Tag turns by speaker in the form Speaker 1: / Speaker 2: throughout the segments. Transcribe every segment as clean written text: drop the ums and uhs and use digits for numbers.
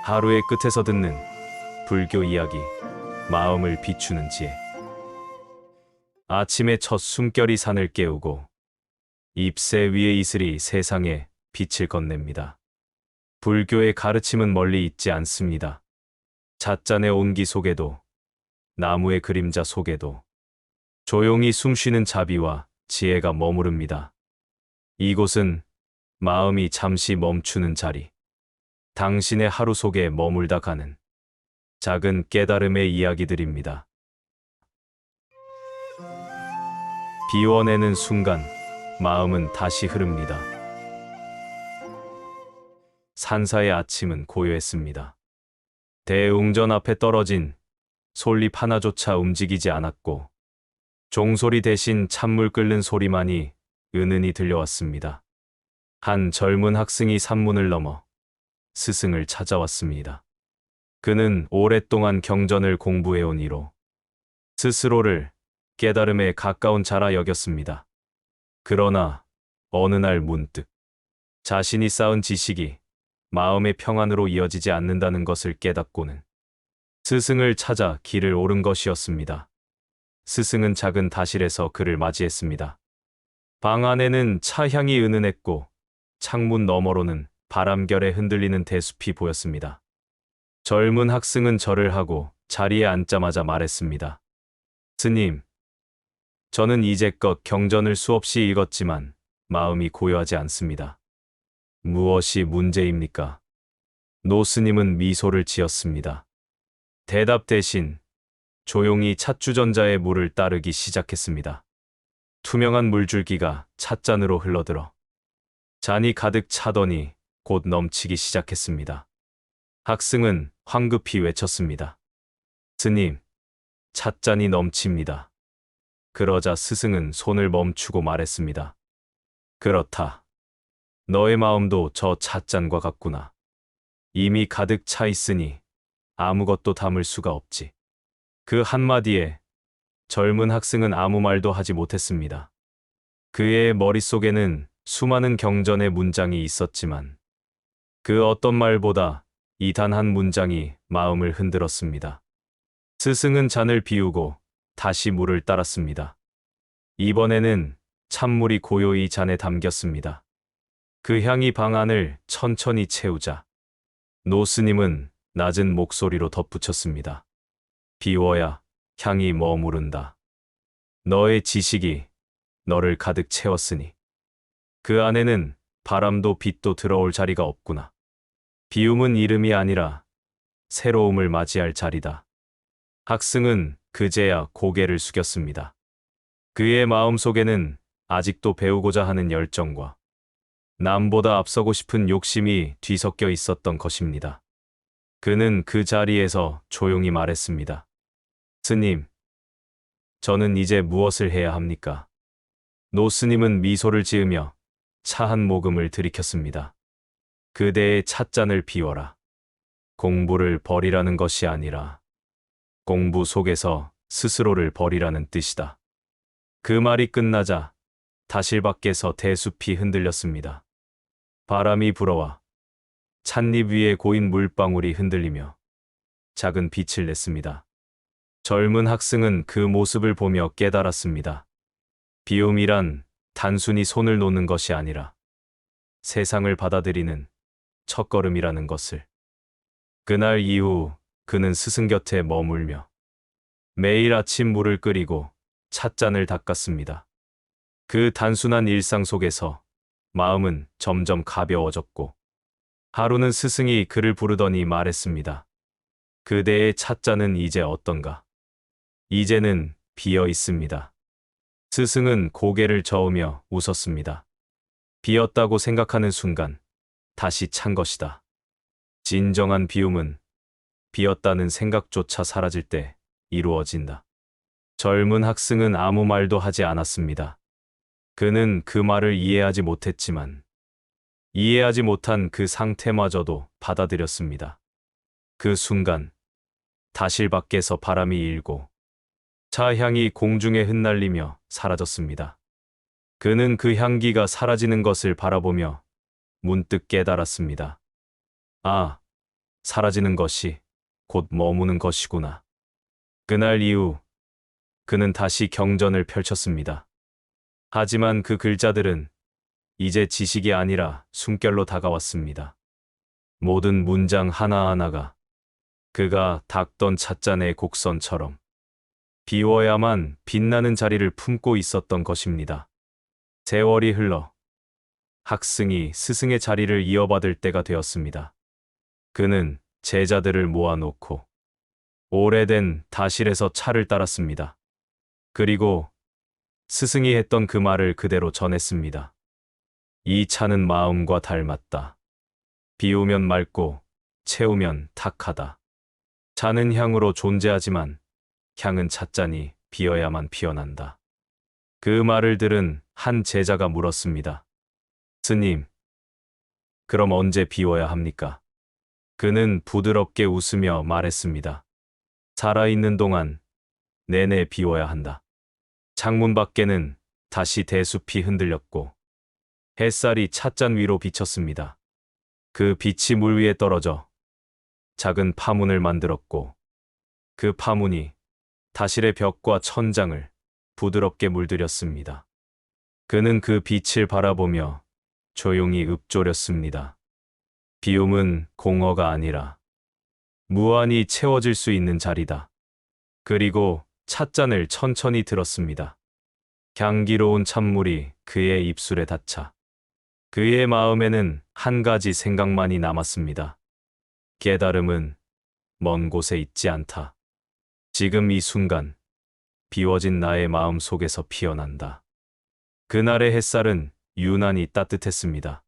Speaker 1: 하루의 끝에서 듣는 불교 이야기, 마음을 비추는 지혜. 아침의 첫 숨결이 산을 깨우고 잎새 위의 이슬이 세상에 빛을 건넵니다. 불교의 가르침은 멀리 있지 않습니다. 찻잔의 온기 속에도, 나무의 그림자 속에도 조용히 숨쉬는 자비와 지혜가 머무릅니다. 이곳은 마음이 잠시 멈추는 자리, 당신의 하루 속에 머물다 가는 작은 깨달음의 이야기들입니다. 비워내는 순간 마음은 다시 흐릅니다. 산사의 아침은 고요했습니다. 대웅전 앞에 떨어진 솔잎 하나조차 움직이지 않았고 종소리 대신 찬물 끓는 소리만이 은은히 들려왔습니다. 한 젊은 학생이 산문을 넘어 스승을 찾아왔습니다. 그는 오랫동안 경전을 공부해온 이로 스스로를 깨달음에 가까운 자라 여겼습니다. 그러나 어느 날 문득 자신이 쌓은 지식이 마음의 평안으로 이어지지 않는다는 것을 깨닫고는 스승을 찾아 길을 오른 것이었습니다. 스승은 작은 다실에서 그를 맞이했습니다. 방 안에는 차향이 은은했고 창문 너머로는 바람결에 흔들리는 대숲이 보였습니다. 젊은 학생은 절을 하고 자리에 앉자마자 말했습니다. 스님, 저는 이제껏 경전을 수없이 읽었지만 마음이 고요하지 않습니다. 무엇이 문제입니까? 노 스님은 미소를 지었습니다. 대답 대신 조용히 찻주전자의 물을 따르기 시작했습니다. 투명한 물줄기가 찻잔으로 흘러들어 잔이 가득 차더니 곧 넘치기 시작했습니다. 학생은 황급히 외쳤습니다. 스님, 찻잔이 넘칩니다. 그러자 스승은 손을 멈추고 말했습니다. 그렇다. 너의 마음도 저 찻잔과 같구나. 이미 가득 차 있으니 아무것도 담을 수가 없지. 그 한마디에 젊은 학생은 아무 말도 하지 못했습니다. 그의 머릿속에는 수많은 경전의 문장이 있었지만 그 어떤 말보다 이 단 한 문장이 마음을 흔들었습니다. 스승은 잔을 비우고 다시 물을 따랐습니다. 이번에는 찬물이 고요히 잔에 담겼습니다. 그 향이 방 안을 천천히 채우자 노 스님은 낮은 목소리로 덧붙였습니다. 비워야 향이 머무른다. 너의 지식이 너를 가득 채웠으니 그 안에는 바람도 빛도 들어올 자리가 없구나. 비움은 이름이 아니라 새로움을 맞이할 자리다. 학생은 그제야 고개를 숙였습니다. 그의 마음속에는 아직도 배우고자 하는 열정과 남보다 앞서고 싶은 욕심이 뒤섞여 있었던 것입니다. 그는 그 자리에서 조용히 말했습니다. 스님, 저는 이제 무엇을 해야 합니까? 노 스님은 미소를 지으며 차 한 모금을 들이켰습니다. 그대의 찻잔을 비워라. 공부를 버리라는 것이 아니라 공부 속에서 스스로를 버리라는 뜻이다. 그 말이 끝나자 다실 밖에서 대숲이 흔들렸습니다. 바람이 불어와 찻잎 위에 고인 물방울이 흔들리며 작은 빛을 냈습니다. 젊은 학생은 그 모습을 보며 깨달았습니다. 비움이란 단순히 손을 놓는 것이 아니라 세상을 받아들이는 첫걸음이라는 것을. 그날 이후 그는 스승 곁에 머물며 매일 아침 물을 끓이고 찻잔을 닦았습니다. 그 단순한 일상 속에서 마음은 점점 가벼워졌고 하루는 스승이 그를 부르더니 말했습니다. 그대의 찻잔은 이제 어떤가? 이제는 비어 있습니다. 스승은 고개를 저으며 웃었습니다. 비었다고 생각하는 순간 다시 찬 것이다. 진정한 비움은 비었다는 생각조차 사라질 때 이루어진다. 젊은 학생은 아무 말도 하지 않았습니다. 그는 그 말을 이해하지 못했지만 이해하지 못한 그 상태마저도 받아들였습니다. 그 순간 다실 밖에서 바람이 일고 차 향이 공중에 흩날리며 사라졌습니다. 그는 그 향기가 사라지는 것을 바라보며 문득 깨달았습니다. 아, 사라지는 것이 곧 머무는 것이구나. 그날 이후 그는 다시 경전을 펼쳤습니다. 하지만 그 글자들은 이제 지식이 아니라 숨결로 다가왔습니다. 모든 문장 하나하나가 그가 닦던 찻잔의 곡선처럼 비워야만 빛나는 자리를 품고 있었던 것입니다. 세월이 흘러 학승이 스승의 자리를 이어받을 때가 되었습니다. 그는 제자들을 모아놓고 오래된 다실에서 차를 따랐습니다. 그리고 스승이 했던 그 말을 그대로 전했습니다. 이 차는 마음과 닮았다. 비우면 맑고 채우면 탁하다. 차는 향으로 존재하지만 향은 찻잔이 비어야만 피어난다. 그 말을 들은 한 제자가 물었습니다. 스님, 그럼 언제 비워야 합니까? 그는 부드럽게 웃으며 말했습니다. 살아있는 동안 내내 비워야 한다. 창문 밖에는 다시 대숲이 흔들렸고 햇살이 찻잔 위로 비쳤습니다. 그 빛이 물 위에 떨어져 작은 파문을 만들었고 그 파문이 다실의 벽과 천장을 부드럽게 물들였습니다. 그는 그 빛을 바라보며 조용히 읊조렸습니다. 비움은 공허가 아니라 무한히 채워질 수 있는 자리다. 그리고 찻잔을 천천히 들었습니다. 향기로운 찬물이 그의 입술에 닿자 그의 마음에는 한 가지 생각만이 남았습니다. 깨달음은 먼 곳에 있지 않다. 지금 이 순간 비워진 나의 마음 속에서 피어난다. 그날의 햇살은 유난히 따뜻했습니다.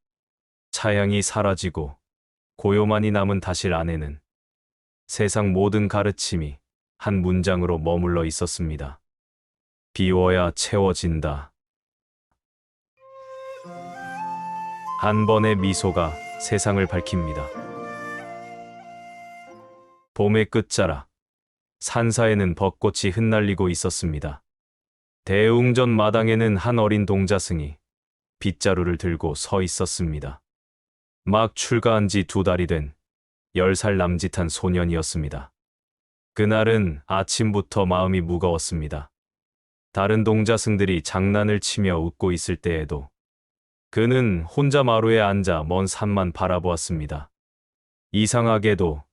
Speaker 1: 차향이 사라지고 고요만이 남은 다실 안에는 세상 모든 가르침이 한 문장으로 머물러 있었습니다. 비워야 채워진다. 한 번의 미소가 세상을 밝힙니다. 봄의 끝자락, 산사에는 벚꽃이 흩날리고 있었습니다. 대웅전 마당에는 한 어린 동자승이 빗자루를 들고 서 있었습니다. 막 출가한 지 2달이 된 10살 남짓한 소년이었습니다. 그날은 아침부터 마음이 무거웠습니다. 다른 동자승들이 장난을 치며 웃고 있을 때에도 그는 혼자 마루에 앉아 먼 산만 바라보았습니다. 이상하게도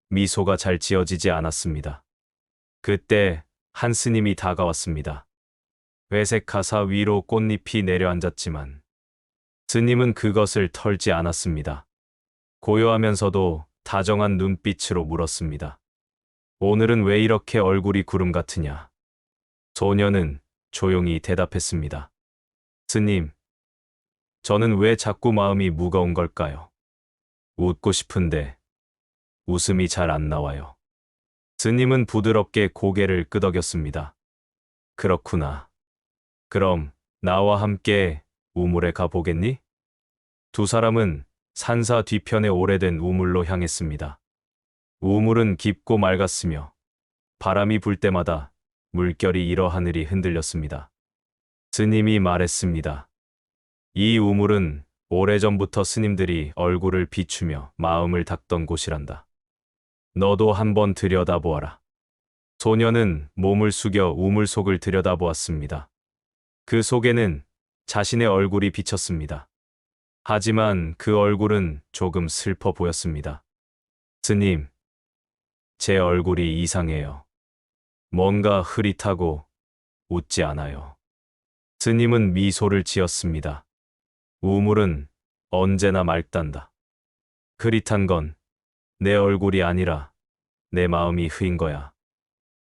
Speaker 1: 미소가 잘 지어지지 않았습니다. 그때 한 스님이 다가왔습니다. 회색 가사 위로 꽃잎이 내려앉았지만 스님은 그것을 털지 않았습니다. 고요하면서도 다정한 눈빛으로 물었습니다. 오늘은 왜 이렇게 얼굴이 구름 같으냐? 소녀는 조용히 대답했습니다. 스님, 저는 왜 자꾸 마음이 무거운 걸까요? 웃고 싶은데 웃음이 잘 안 나와요. 스님은 부드럽게 고개를 끄덕였습니다. 그렇구나. 그럼 나와 함께 우물에 가보겠니? 두 사람은 산사 뒤편의 오래된 우물로 향했습니다. 우물은 깊고 맑았으며 바람이 불 때마다 물결이 일어 하늘이 흔들렸습니다. 스님이 말했습니다. 이 우물은 오래전부터 스님들이 얼굴을 비추며 마음을 닦던 곳이란다. 너도 한번 들여다보아라. 소녀는 몸을 숙여 우물 속을 들여다보았습니다. 그 속에는 자신의 얼굴이 비쳤습니다. 하지만 그 얼굴은 조금 슬퍼 보였습니다. 스님, 제 얼굴이 이상해요. 뭔가 흐릿하고 웃지 않아요. 스님은 미소를 지었습니다. 우물은 언제나 맑단다. 흐릿한 건 내 얼굴이 아니라 내 마음이 흐인 거야.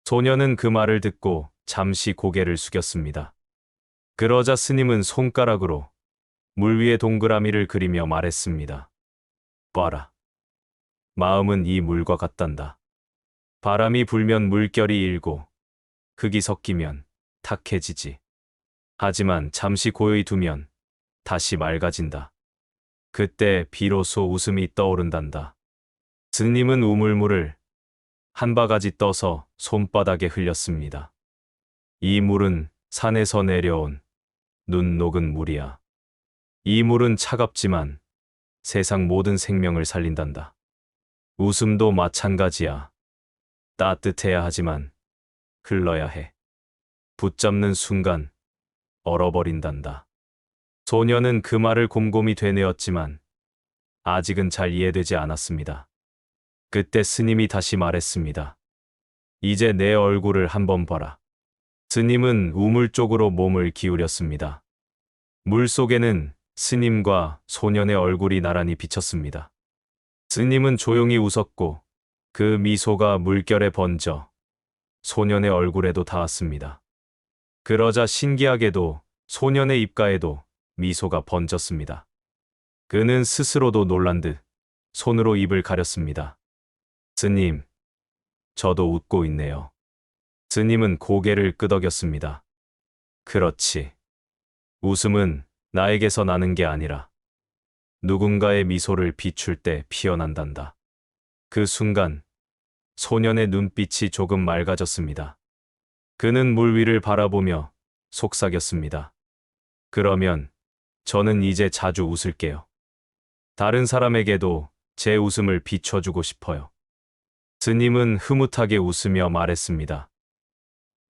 Speaker 1: 소녀는 그 말을 듣고 잠시 고개를 숙였습니다. 그러자 스님은 손가락으로 물 위에 동그라미를 그리며 말했습니다. 봐라. 마음은 이 물과 같단다. 바람이 불면 물결이 일고 흙이 섞이면 탁해지지. 하지만 잠시 고요히 두면 다시 맑아진다. 그때 비로소 웃음이 떠오른단다. 스님은 우물물을 한 바가지 떠서 손바닥에 흘렸습니다. 이 물은 산에서 내려온 눈 녹은 물이야. 이 물은 차갑지만 세상 모든 생명을 살린단다. 웃음도 마찬가지야. 따뜻해야 하지만 흘러야 해. 붙잡는 순간 얼어버린단다. 소녀는 그 말을 곰곰이 되뇌었지만 아직은 잘 이해되지 않았습니다. 그때 스님이 다시 말했습니다. 이제 내 얼굴을 한번 봐라. 스님은 우물 쪽으로 몸을 기울였습니다. 물 속에는 스님과 소년의 얼굴이 나란히 비쳤습니다. 스님은 조용히 웃었고 그 미소가 물결에 번져 소년의 얼굴에도 닿았습니다. 그러자 신기하게도 소년의 입가에도 미소가 번졌습니다. 그는 스스로도 놀란 듯 손으로 입을 가렸습니다. 스님, 저도 웃고 있네요. 스님은 고개를 끄덕였습니다. 그렇지. 웃음은 나에게서 나는 게 아니라 누군가의 미소를 비출 때 피어난단다. 그 순간 소년의 눈빛이 조금 맑아졌습니다. 그는 물 위를 바라보며 속삭였습니다. 그러면 저는 이제 자주 웃을게요. 다른 사람에게도 제 웃음을 비춰주고 싶어요. 스님은 흐뭇하게 웃으며 말했습니다.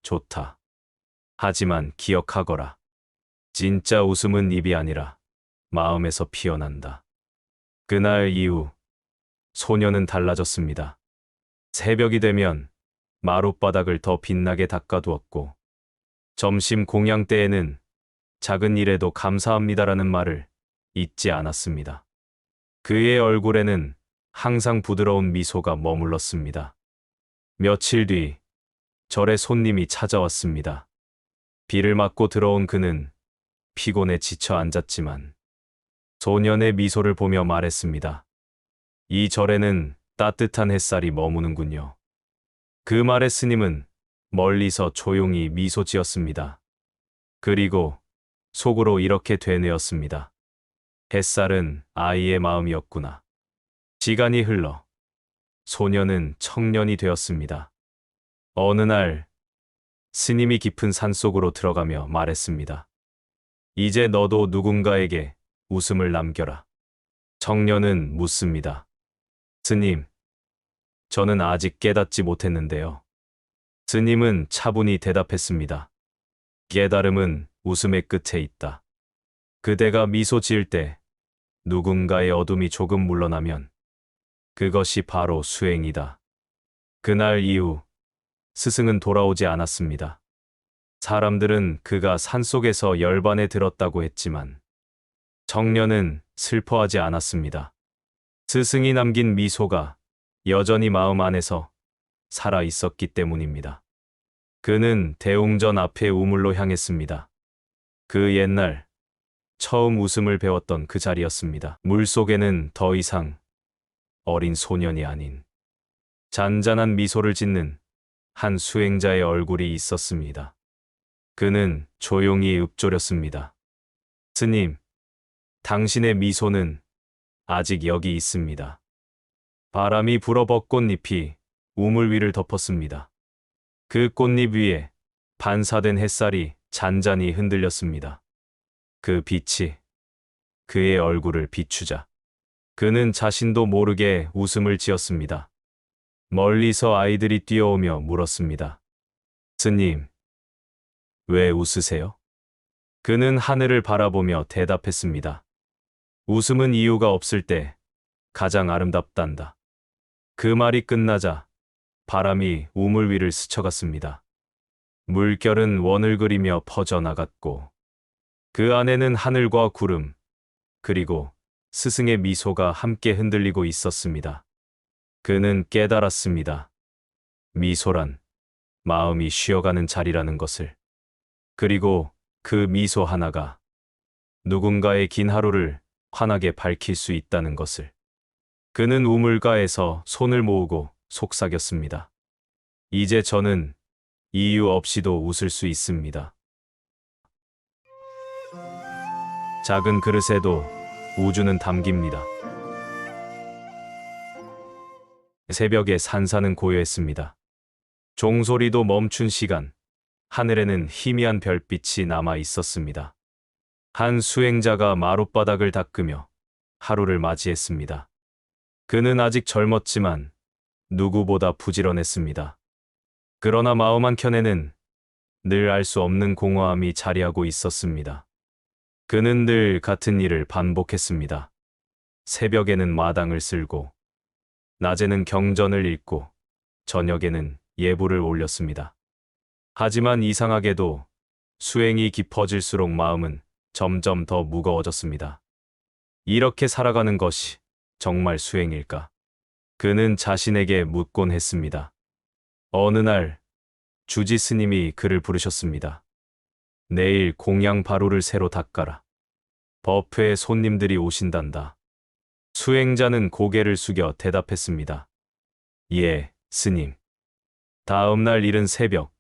Speaker 1: 좋다. 하지만 기억하거라. 진짜 웃음은 입이 아니라 마음에서 피어난다. 그날 이후 소녀는 달라졌습니다. 새벽이 되면 마룻바닥을 더 빛나게 닦아두었고 점심 공양 때에는 작은 일에도 감사합니다라는 말을 잊지 않았습니다. 그의 얼굴에는 항상 부드러운 미소가 머물렀습니다. 며칠 뒤 절에 손님이 찾아왔습니다. 비를 맞고 들어온 그는 피곤해 지쳐 앉았지만 소년의 미소를 보며 말했습니다. 이 절에는 따뜻한 햇살이 머무는군요. 그 말에 스님은 멀리서 조용히 미소 지었습니다. 그리고 속으로 이렇게 되뇌었습니다. 햇살은 아이의 마음이었구나. 시간이 흘러 소년은 청년이 되었습니다. 어느 날 스님이 깊은 산속으로 들어가며 말했습니다. 이제 너도 누군가에게 웃음을 남겨라. 청년은 묻습니다. 스님, 저는 아직 깨닫지 못했는데요. 스님은 차분히 대답했습니다. 깨달음은 웃음의 끝에 있다. 그대가 미소 지을 때 누군가의 어둠이 조금 물러나면 그것이 바로 수행이다. 그날 이후 스승은 돌아오지 않았습니다. 사람들은 그가 산속에서 열반에 들었다고 했지만 청년은 슬퍼하지 않았습니다. 스승이 남긴 미소가 여전히 마음 안에서 살아 있었기 때문입니다. 그는 대웅전 앞의 우물로 향했습니다. 그 옛날 처음 웃음을 배웠던 그 자리였습니다. 물속에는 더 이상 어린 소년이 아닌 잔잔한 미소를 짓는 한 수행자의 얼굴이 있었습니다. 그는 조용히 읊조렸습니다. 스님, 당신의 미소는 아직 여기 있습니다. 바람이 불어 벚꽃잎이 우물 위를 덮었습니다. 그 꽃잎 위에 반사된 햇살이 잔잔히 흔들렸습니다. 그 빛이 그의 얼굴을 비추자 그는 자신도 모르게 웃음을 지었습니다. 멀리서 아이들이 뛰어오며 물었습니다. 스님, 왜 웃으세요? 그는 하늘을 바라보며 대답했습니다. 웃음은 이유가 없을 때 가장 아름답단다. 그 말이 끝나자 바람이 우물 위를 스쳐갔습니다. 물결은 원을 그리며 퍼져나갔고 그 안에는 하늘과 구름, 그리고 스승의 미소가 함께 흔들리고 있었습니다. 그는 깨달았습니다. 미소란 마음이 쉬어가는 자리라는 것을. 그리고 그 미소 하나가 누군가의 긴 하루를 환하게 밝힐 수 있다는 것을. 그는 우물가에서 손을 모으고 속삭였습니다. 이제 저는 이유 없이도 웃을 수 있습니다. 작은 그릇에도 우주는 담깁니다. 새벽에 산사는 고요했습니다. 종소리도 멈춘 시간, 하늘에는 희미한 별빛이 남아 있었습니다. 한 수행자가 마룻바닥을 닦으며 하루를 맞이했습니다. 그는 아직 젊었지만 누구보다 부지런했습니다. 그러나 마음 한켠에는 늘 알 수 없는 공허함이 자리하고 있었습니다. 그는 늘 같은 일을 반복했습니다. 새벽에는 마당을 쓸고, 낮에는 경전을 읽고, 저녁에는 예불을 올렸습니다. 하지만 이상하게도 수행이 깊어질수록 마음은 점점 더 무거워졌습니다. 이렇게 살아가는 것이 정말 수행일까? 그는 자신에게 묻곤 했습니다. 어느 날 주지 스님이 그를 부르셨습니다. 내일 공양 바루를 새로 닦아라. 법회에 손님들이 오신단다. 수행자는 고개를 숙여 대답했습니다. 예, 스님. 다음 날 이른 새벽,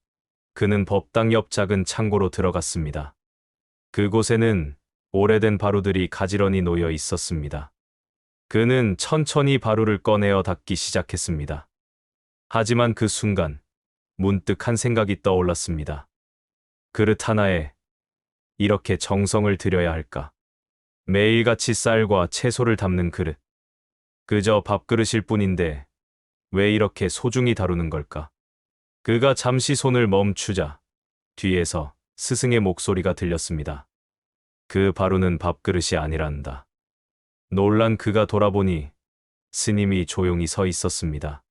Speaker 1: 그는 법당 옆 작은 창고로 들어갔습니다. 그곳에는 오래된 바루들이 가지런히 놓여 있었습니다. 그는 천천히 바루를 꺼내어 닦기 시작했습니다. 하지만 그 순간 문득 한 생각이 떠올랐습니다. 그릇 하나에 이렇게 정성을 들여야 할까? 매일같이 쌀과 채소를 담는 그릇. 그저 밥그릇일 뿐인데 왜 이렇게 소중히 다루는 걸까? 그가 잠시 손을 멈추자 뒤에서 스승의 목소리가 들렸습니다. 그 바루는 밥그릇이 아니란다. 놀란 그가 돌아보니 스님이 조용히 서 있었습니다.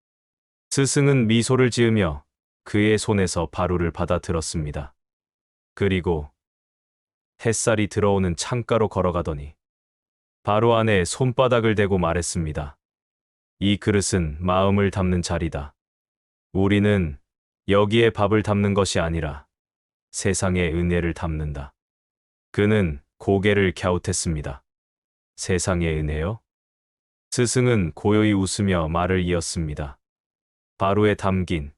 Speaker 1: 스승은 미소를 지으며 그의 손에서 바루를 받아 들었습니다. 그리고 햇살이 들어오는 창가로 걸어가더니 바로 안에 손바닥을 대고 말했습니다. 이 그릇은 마음을 담는 자리다. 우리는 여기에 밥을 담는 것이 아니라 세상의 은혜를 담는다. 그는 고개를 갸웃했습니다. 세상의 은혜요? 스승은 고요히 웃으며 말을 이었습니다. 바루에 담긴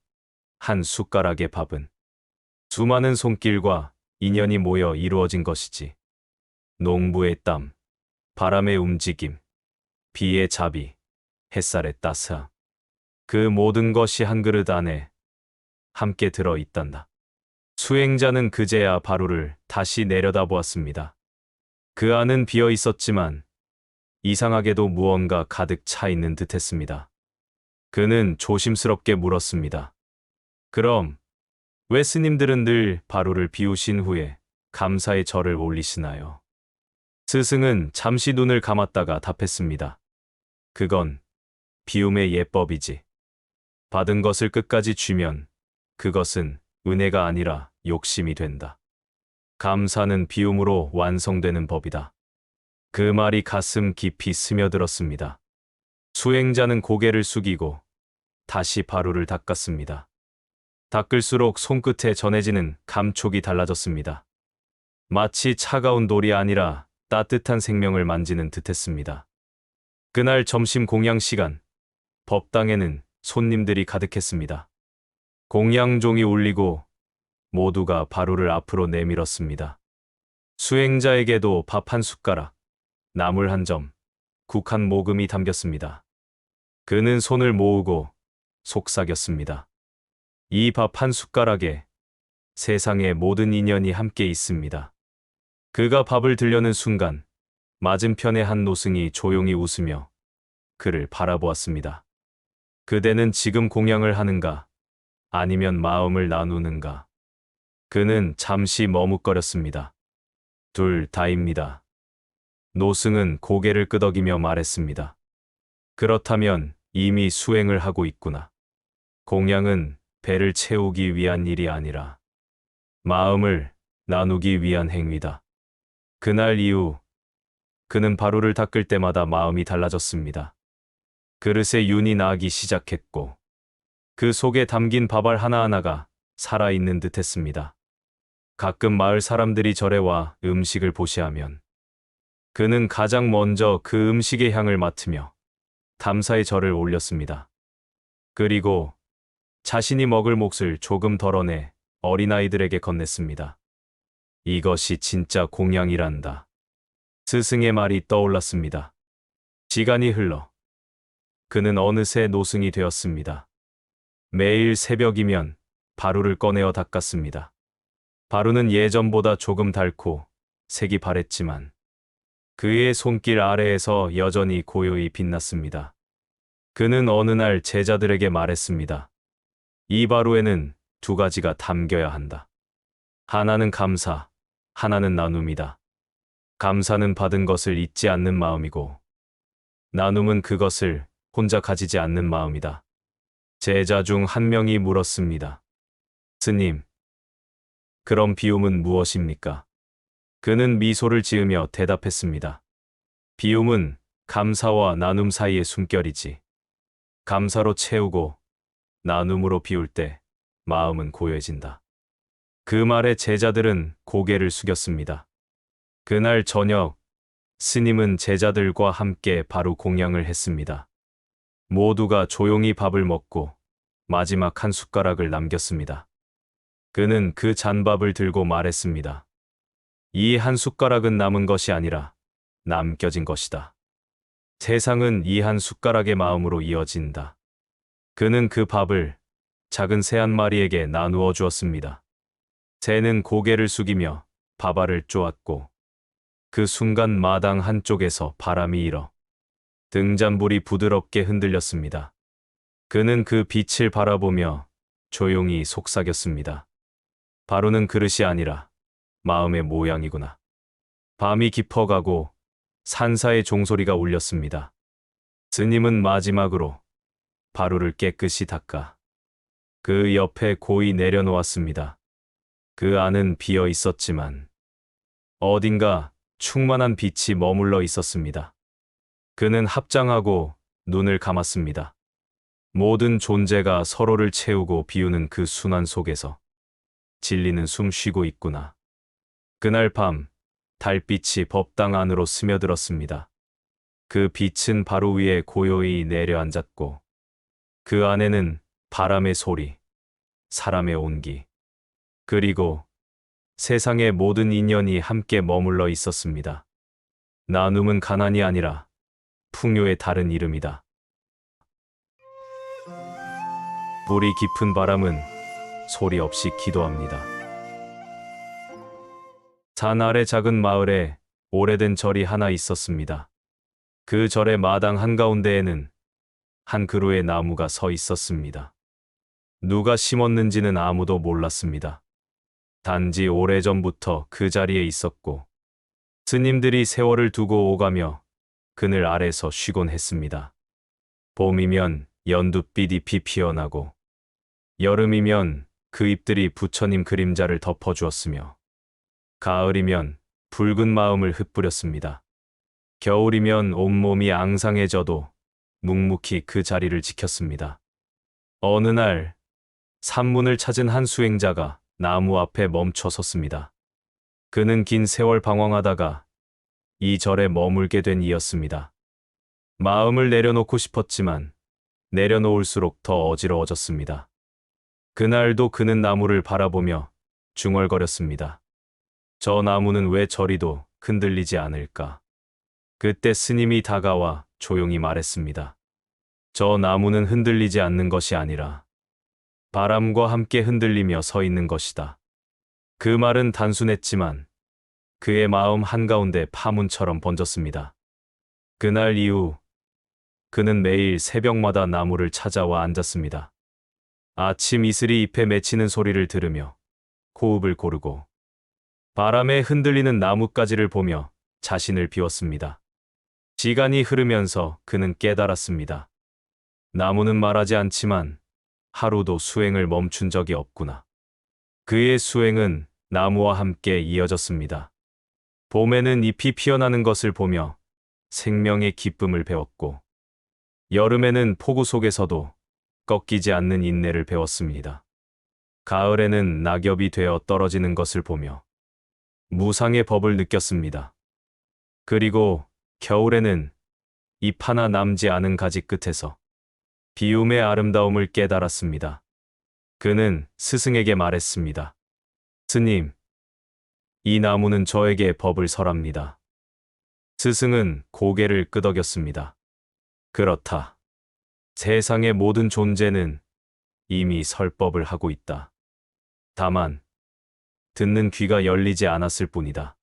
Speaker 1: 한 숟가락의 밥은 수많은 손길과 인연이 모여 이루어진 것이지. 농부의 땀, 바람의 움직임, 비의 자비, 햇살의 따스함. 그 모든 것이 한 그릇 안에 함께 들어 있단다. 수행자는 그제야 바루를 다시 내려다보았습니다. 그 안은 비어 있었지만 이상하게도 무언가 가득 차 있는 듯했습니다. 그는 조심스럽게 물었습니다. 그럼 왜 스님들은 늘 바루를 비우신 후에 감사의 절을 올리시나요? 스승은 잠시 눈을 감았다가 답했습니다. 그건 비움의 예법이지. 받은 것을 끝까지 쥐면 그것은 은혜가 아니라 욕심이 된다. 감사는 비움으로 완성되는 법이다. 그 말이 가슴 깊이 스며들었습니다. 수행자는 고개를 숙이고 다시 바루를 닦았습니다. 닦을수록 손끝에 전해지는 감촉이 달라졌습니다. 마치 차가운 돌이 아니라 따뜻한 생명을 만지는 듯했습니다. 그날 점심 공양 시간, 법당에는 손님들이 가득했습니다. 공양종이 울리고 모두가 바루를 앞으로 내밀었습니다. 수행자에게도 밥 한 숟가락, 나물 한 점, 국 한 모금이 담겼습니다. 그는 손을 모으고 속삭였습니다. 이 밥 한 숟가락에 세상의 모든 인연이 함께 있습니다. 그가 밥을 들려는 순간 맞은편의 한 노승이 조용히 웃으며 그를 바라보았습니다. 그대는 지금 공양을 하는가? 아니면 마음을 나누는가? 그는 잠시 머뭇거렸습니다. 둘 다입니다. 노승은 고개를 끄덕이며 말했습니다. 그렇다면 이미 수행을 하고 있구나. 공양은 배를 채우기 위한 일이 아니라 마음을 나누기 위한 행위다. 그날 이후 그는 바루를 닦을 때마다 마음이 달라졌습니다. 그릇에 윤이 나기 시작했고 그 속에 담긴 밥알 하나하나가 살아있는 듯했습니다. 가끔 마을 사람들이 절에 와 음식을 보시하면 그는 가장 먼저 그 음식의 향을 맡으며 감사의 절을 올렸습니다. 그리고 자신이 먹을 몫을 조금 덜어내 어린아이들에게 건넸습니다. 이것이 진짜 공양이란다. 스승의 말이 떠올랐습니다. 시간이 흘러 그는 어느새 노승이 되었습니다. 매일 새벽이면 바루를 꺼내어 닦았습니다. 바루는 예전보다 조금 닳고 색이 바랬지만 그의 손길 아래에서 여전히 고요히 빛났습니다. 그는 어느 날 제자들에게 말했습니다. 이 바로에는 두 가지가 담겨야 한다. 하나는 감사, 하나는 나눔이다. 감사는 받은 것을 잊지 않는 마음이고, 나눔은 그것을 혼자 가지지 않는 마음이다. 제자 중 한 명이 물었습니다. 스님, 그럼 비움은 무엇입니까? 그는 미소를 지으며 대답했습니다. 비움은 감사와 나눔 사이의 숨결이지. 감사로 채우고 나눔으로 비울 때 마음은 고요해진다. 그 말에 제자들은 고개를 숙였습니다. 그날 저녁, 스님은 제자들과 함께 바로 공양을 했습니다. 모두가 조용히 밥을 먹고 마지막 한 숟가락을 남겼습니다. 그는 그 잔밥을 들고 말했습니다. 이 한 숟가락은 남은 것이 아니라 남겨진 것이다. 세상은 이 한 숟가락의 마음으로 이어진다. 그는 그 밥을 작은 새 한 마리에게 나누어 주었습니다. 새는 고개를 숙이며 밥알을 쪼았고, 그 순간 마당 한쪽에서 바람이 일어 등잔불이 부드럽게 흔들렸습니다. 그는 그 빛을 바라보며 조용히 속삭였습니다. 바로는 그릇이 아니라 마음의 모양이구나. 밤이 깊어가고 산사의 종소리가 울렸습니다. 스님은 마지막으로 바로를 깨끗이 닦아 그 옆에 고이 내려놓았습니다. 그 안은 비어 있었지만 어딘가 충만한 빛이 머물러 있었습니다. 그는 합장하고 눈을 감았습니다. 모든 존재가 서로를 채우고 비우는 그 순환 속에서 진리는 숨 쉬고 있구나. 그날 밤, 달빛이 법당 안으로 스며들었습니다. 그 빛은 바로 위에 고요히 내려앉았고, 그 안에는 바람의 소리, 사람의 온기, 그리고 세상의 모든 인연이 함께 머물러 있었습니다. 나눔은 가난이 아니라 풍요의 다른 이름이다. 뿌리 깊은 바람은 소리 없이 기도합니다. 산 아래 작은 마을에 오래된 절이 하나 있었습니다. 그 절의 마당 한가운데에는 한 그루의 나무가 서 있었습니다. 누가 심었는지는 아무도 몰랐습니다. 단지 오래전부터 그 자리에 있었고, 스님들이 세월을 두고 오가며 그늘 아래서 쉬곤 했습니다. 봄이면 연두빛 잎이 피어나고, 여름이면 그 잎들이 부처님 그림자를 덮어주었으며, 가을이면 붉은 마음을 흩뿌렸습니다. 겨울이면 온몸이 앙상해져도 묵묵히 그 자리를 지켰습니다. 어느 날 산문을 찾은 한 수행자가 나무 앞에 멈춰 섰습니다. 그는 긴 세월 방황하다가 이 절에 머물게 된 이였습니다. 마음을 내려놓고 싶었지만 내려놓을수록 더 어지러워졌습니다. 그날도 그는 나무를 바라보며 중얼거렸습니다. 저 나무는 왜 저리도 흔들리지 않을까? 그때 스님이 다가와 조용히 말했습니다. 저 나무는 흔들리지 않는 것이 아니라 바람과 함께 흔들리며 서 있는 것이다. 그 말은 단순했지만 그의 마음 한가운데 파문처럼 번졌습니다. 그날 이후 그는 매일 새벽마다 나무를 찾아와 앉았습니다. 아침 이슬이 잎에 맺히는 소리를 들으며 호흡을 고르고 바람에 흔들리는 나뭇가지를 보며 자신을 비웠습니다. 시간이 흐르면서 그는 깨달았습니다. 나무는 말하지 않지만 하루도 수행을 멈춘 적이 없구나. 그의 수행은 나무와 함께 이어졌습니다. 봄에는 잎이 피어나는 것을 보며 생명의 기쁨을 배웠고, 여름에는 폭우 속에서도 꺾이지 않는 인내를 배웠습니다. 가을에는 낙엽이 되어 떨어지는 것을 보며 무상의 법을 느꼈습니다. 그리고 겨울에는 잎 하나 남지 않은 가지 끝에서 비움의 아름다움을 깨달았습니다. 그는 스승에게 말했습니다. 스님, 이 나무는 저에게 법을 설합니다. 스승은 고개를 끄덕였습니다. 그렇다. 세상의 모든 존재는 이미 설법을 하고 있다. 다만 듣는 귀가 열리지 않았을 뿐이다.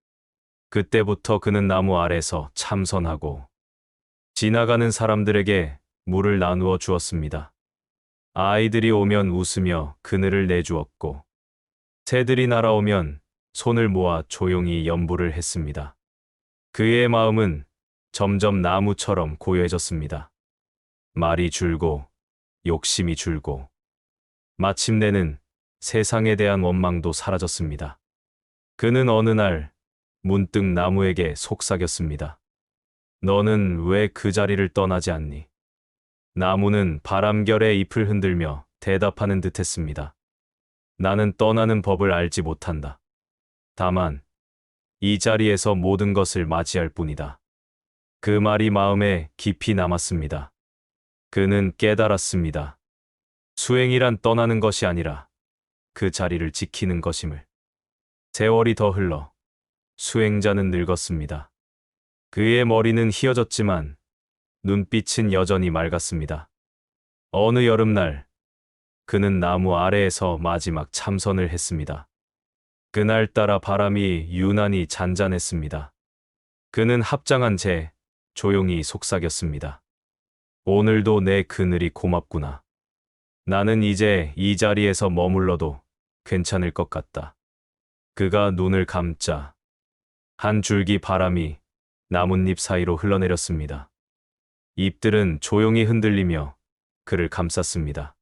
Speaker 1: 그때부터 그는 나무 아래서 참선하고 지나가는 사람들에게 물을 나누어 주었습니다. 아이들이 오면 웃으며 그늘을 내주었고, 새들이 날아오면 손을 모아 조용히 연부를 했습니다. 그의 마음은 점점 나무처럼 고요해졌습니다. 말이 줄고, 욕심이 줄고, 마침내는 세상에 대한 원망도 사라졌습니다. 그는 어느 날 문득 나무에게 속삭였습니다. 너는 왜 그 자리를 떠나지 않니? 나무는 바람결에 잎을 흔들며 대답하는 듯 했습니다. 나는 떠나는 법을 알지 못한다. 다만, 이 자리에서 모든 것을 맞이할 뿐이다. 그 말이 마음에 깊이 남았습니다. 그는 깨달았습니다. 수행이란 떠나는 것이 아니라 그 자리를 지키는 것임을. 세월이 더 흘러 수행자는 늙었습니다. 그의 머리는 휘어졌지만 눈빛은 여전히 맑았습니다. 어느 여름날, 그는 나무 아래에서 마지막 참선을 했습니다. 그날따라 바람이 유난히 잔잔했습니다. 그는 합장한 채 조용히 속삭였습니다. 오늘도 내 그늘이 고맙구나. 나는 이제 이 자리에서 머물러도 괜찮을 것 같다. 그가 눈을 감자 한 줄기 바람이 나뭇잎 사이로 흘러내렸습니다. 잎들은 조용히 흔들리며 그를 감쌌습니다.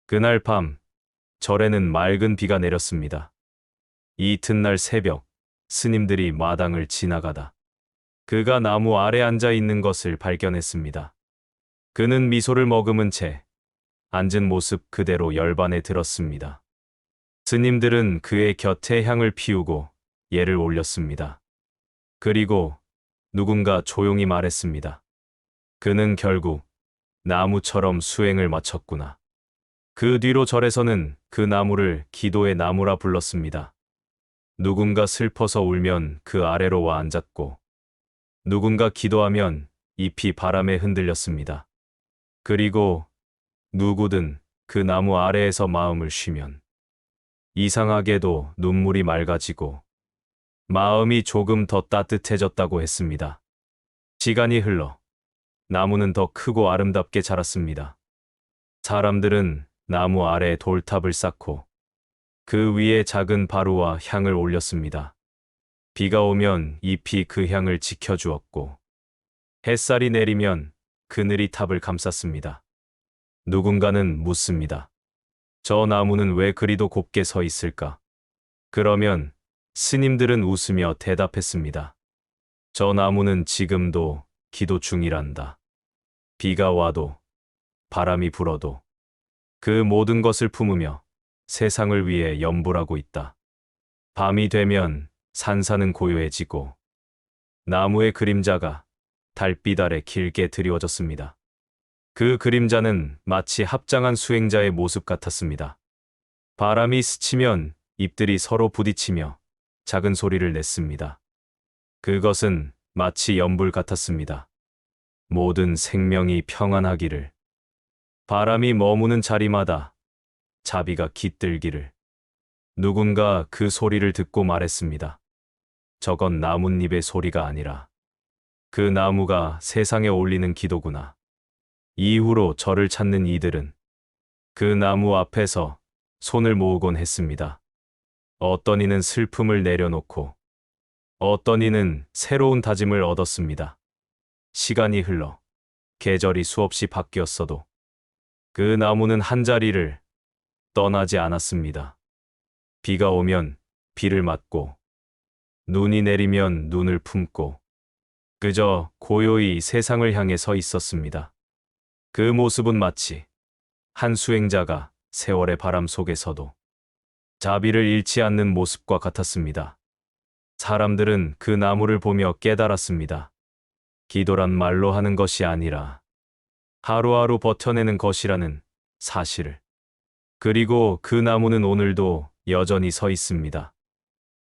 Speaker 1: 그날 밤, 절에는 맑은 비가 내렸습니다. 이 이튿날 새벽, 스님들이 마당을 지나가다 그가 나무 아래 앉아 있는 것을 발견했습니다. 그는 미소를 머금은 채 앉은 모습 그대로 열반에 들었습니다. 스님들은 그의 곁에 향을 피우고 예를 올렸습니다. 그리고 누군가 조용히 말했습니다. 그는 결국 나무처럼 수행을 마쳤구나. 그 뒤로 절에서는 그 나무를 기도의 나무라 불렀습니다. 누군가 슬퍼서 울면 그 아래로 와 앉았고, 누군가 기도하면 잎이 바람에 흔들렸습니다. 그리고 누구든 그 나무 아래에서 마음을 쉬면 이상하게도 눈물이 맑아지고 마음이 조금 더 따뜻해졌다고 했습니다. 시간이 흘러 나무는 더 크고 아름답게 자랐습니다. 사람들은 나무 아래에 돌탑을 쌓고 그 위에 작은 바루와 향을 올렸습니다. 비가 오면 잎이 그 향을 지켜주었고, 햇살이 내리면 그늘이 탑을 감쌌습니다. 누군가는 묻습니다. 저 나무는 왜 그리도 곱게 서 있을까? 그러면 스님들은 웃으며 대답했습니다. 저 나무는 지금도 기도 중이란다. 비가 와도, 바람이 불어도 그 모든 것을 품으며 세상을 위해 염불하고 있다. 밤이 되면 산사는 고요해지고 나무의 그림자가 달빛 아래 길게 드리워졌습니다. 그 그림자는 마치 합장한 수행자의 모습 같았습니다. 바람이 스치면 잎들이 서로 부딪히며 작은 소리를 냈습니다. 그것은 마치 연불 같았습니다. 모든 생명이 평안하기를, 바람이 머무는 자리마다 자비가 깃들기를. 누군가 그 소리를 듣고 말했습니다. 저건 나뭇잎의 소리가 아니라 그 나무가 세상에 올리는 기도구나. 이후로 저를 찾는 이들은 그 나무 앞에서 손을 모으곤 했습니다. 어떤 이는 슬픔을 내려놓고 어떤 이는 새로운 다짐을 얻었습니다. 시간이 흘러 계절이 수없이 바뀌었어도 그 나무는 한 자리를 떠나지 않았습니다. 비가 오면 비를 맞고 눈이 내리면 눈을 품고 그저 고요히 세상을 향해 서 있었습니다. 그 모습은 마치 한 수행자가 세월의 바람 속에서도 자비를 잃지 않는 모습과 같았습니다. 사람들은 그 나무를 보며 깨달았습니다. 기도란 말로 하는 것이 아니라 하루하루 버텨내는 것이라는 사실을. 그리고 그 나무는 오늘도 여전히 서 있습니다.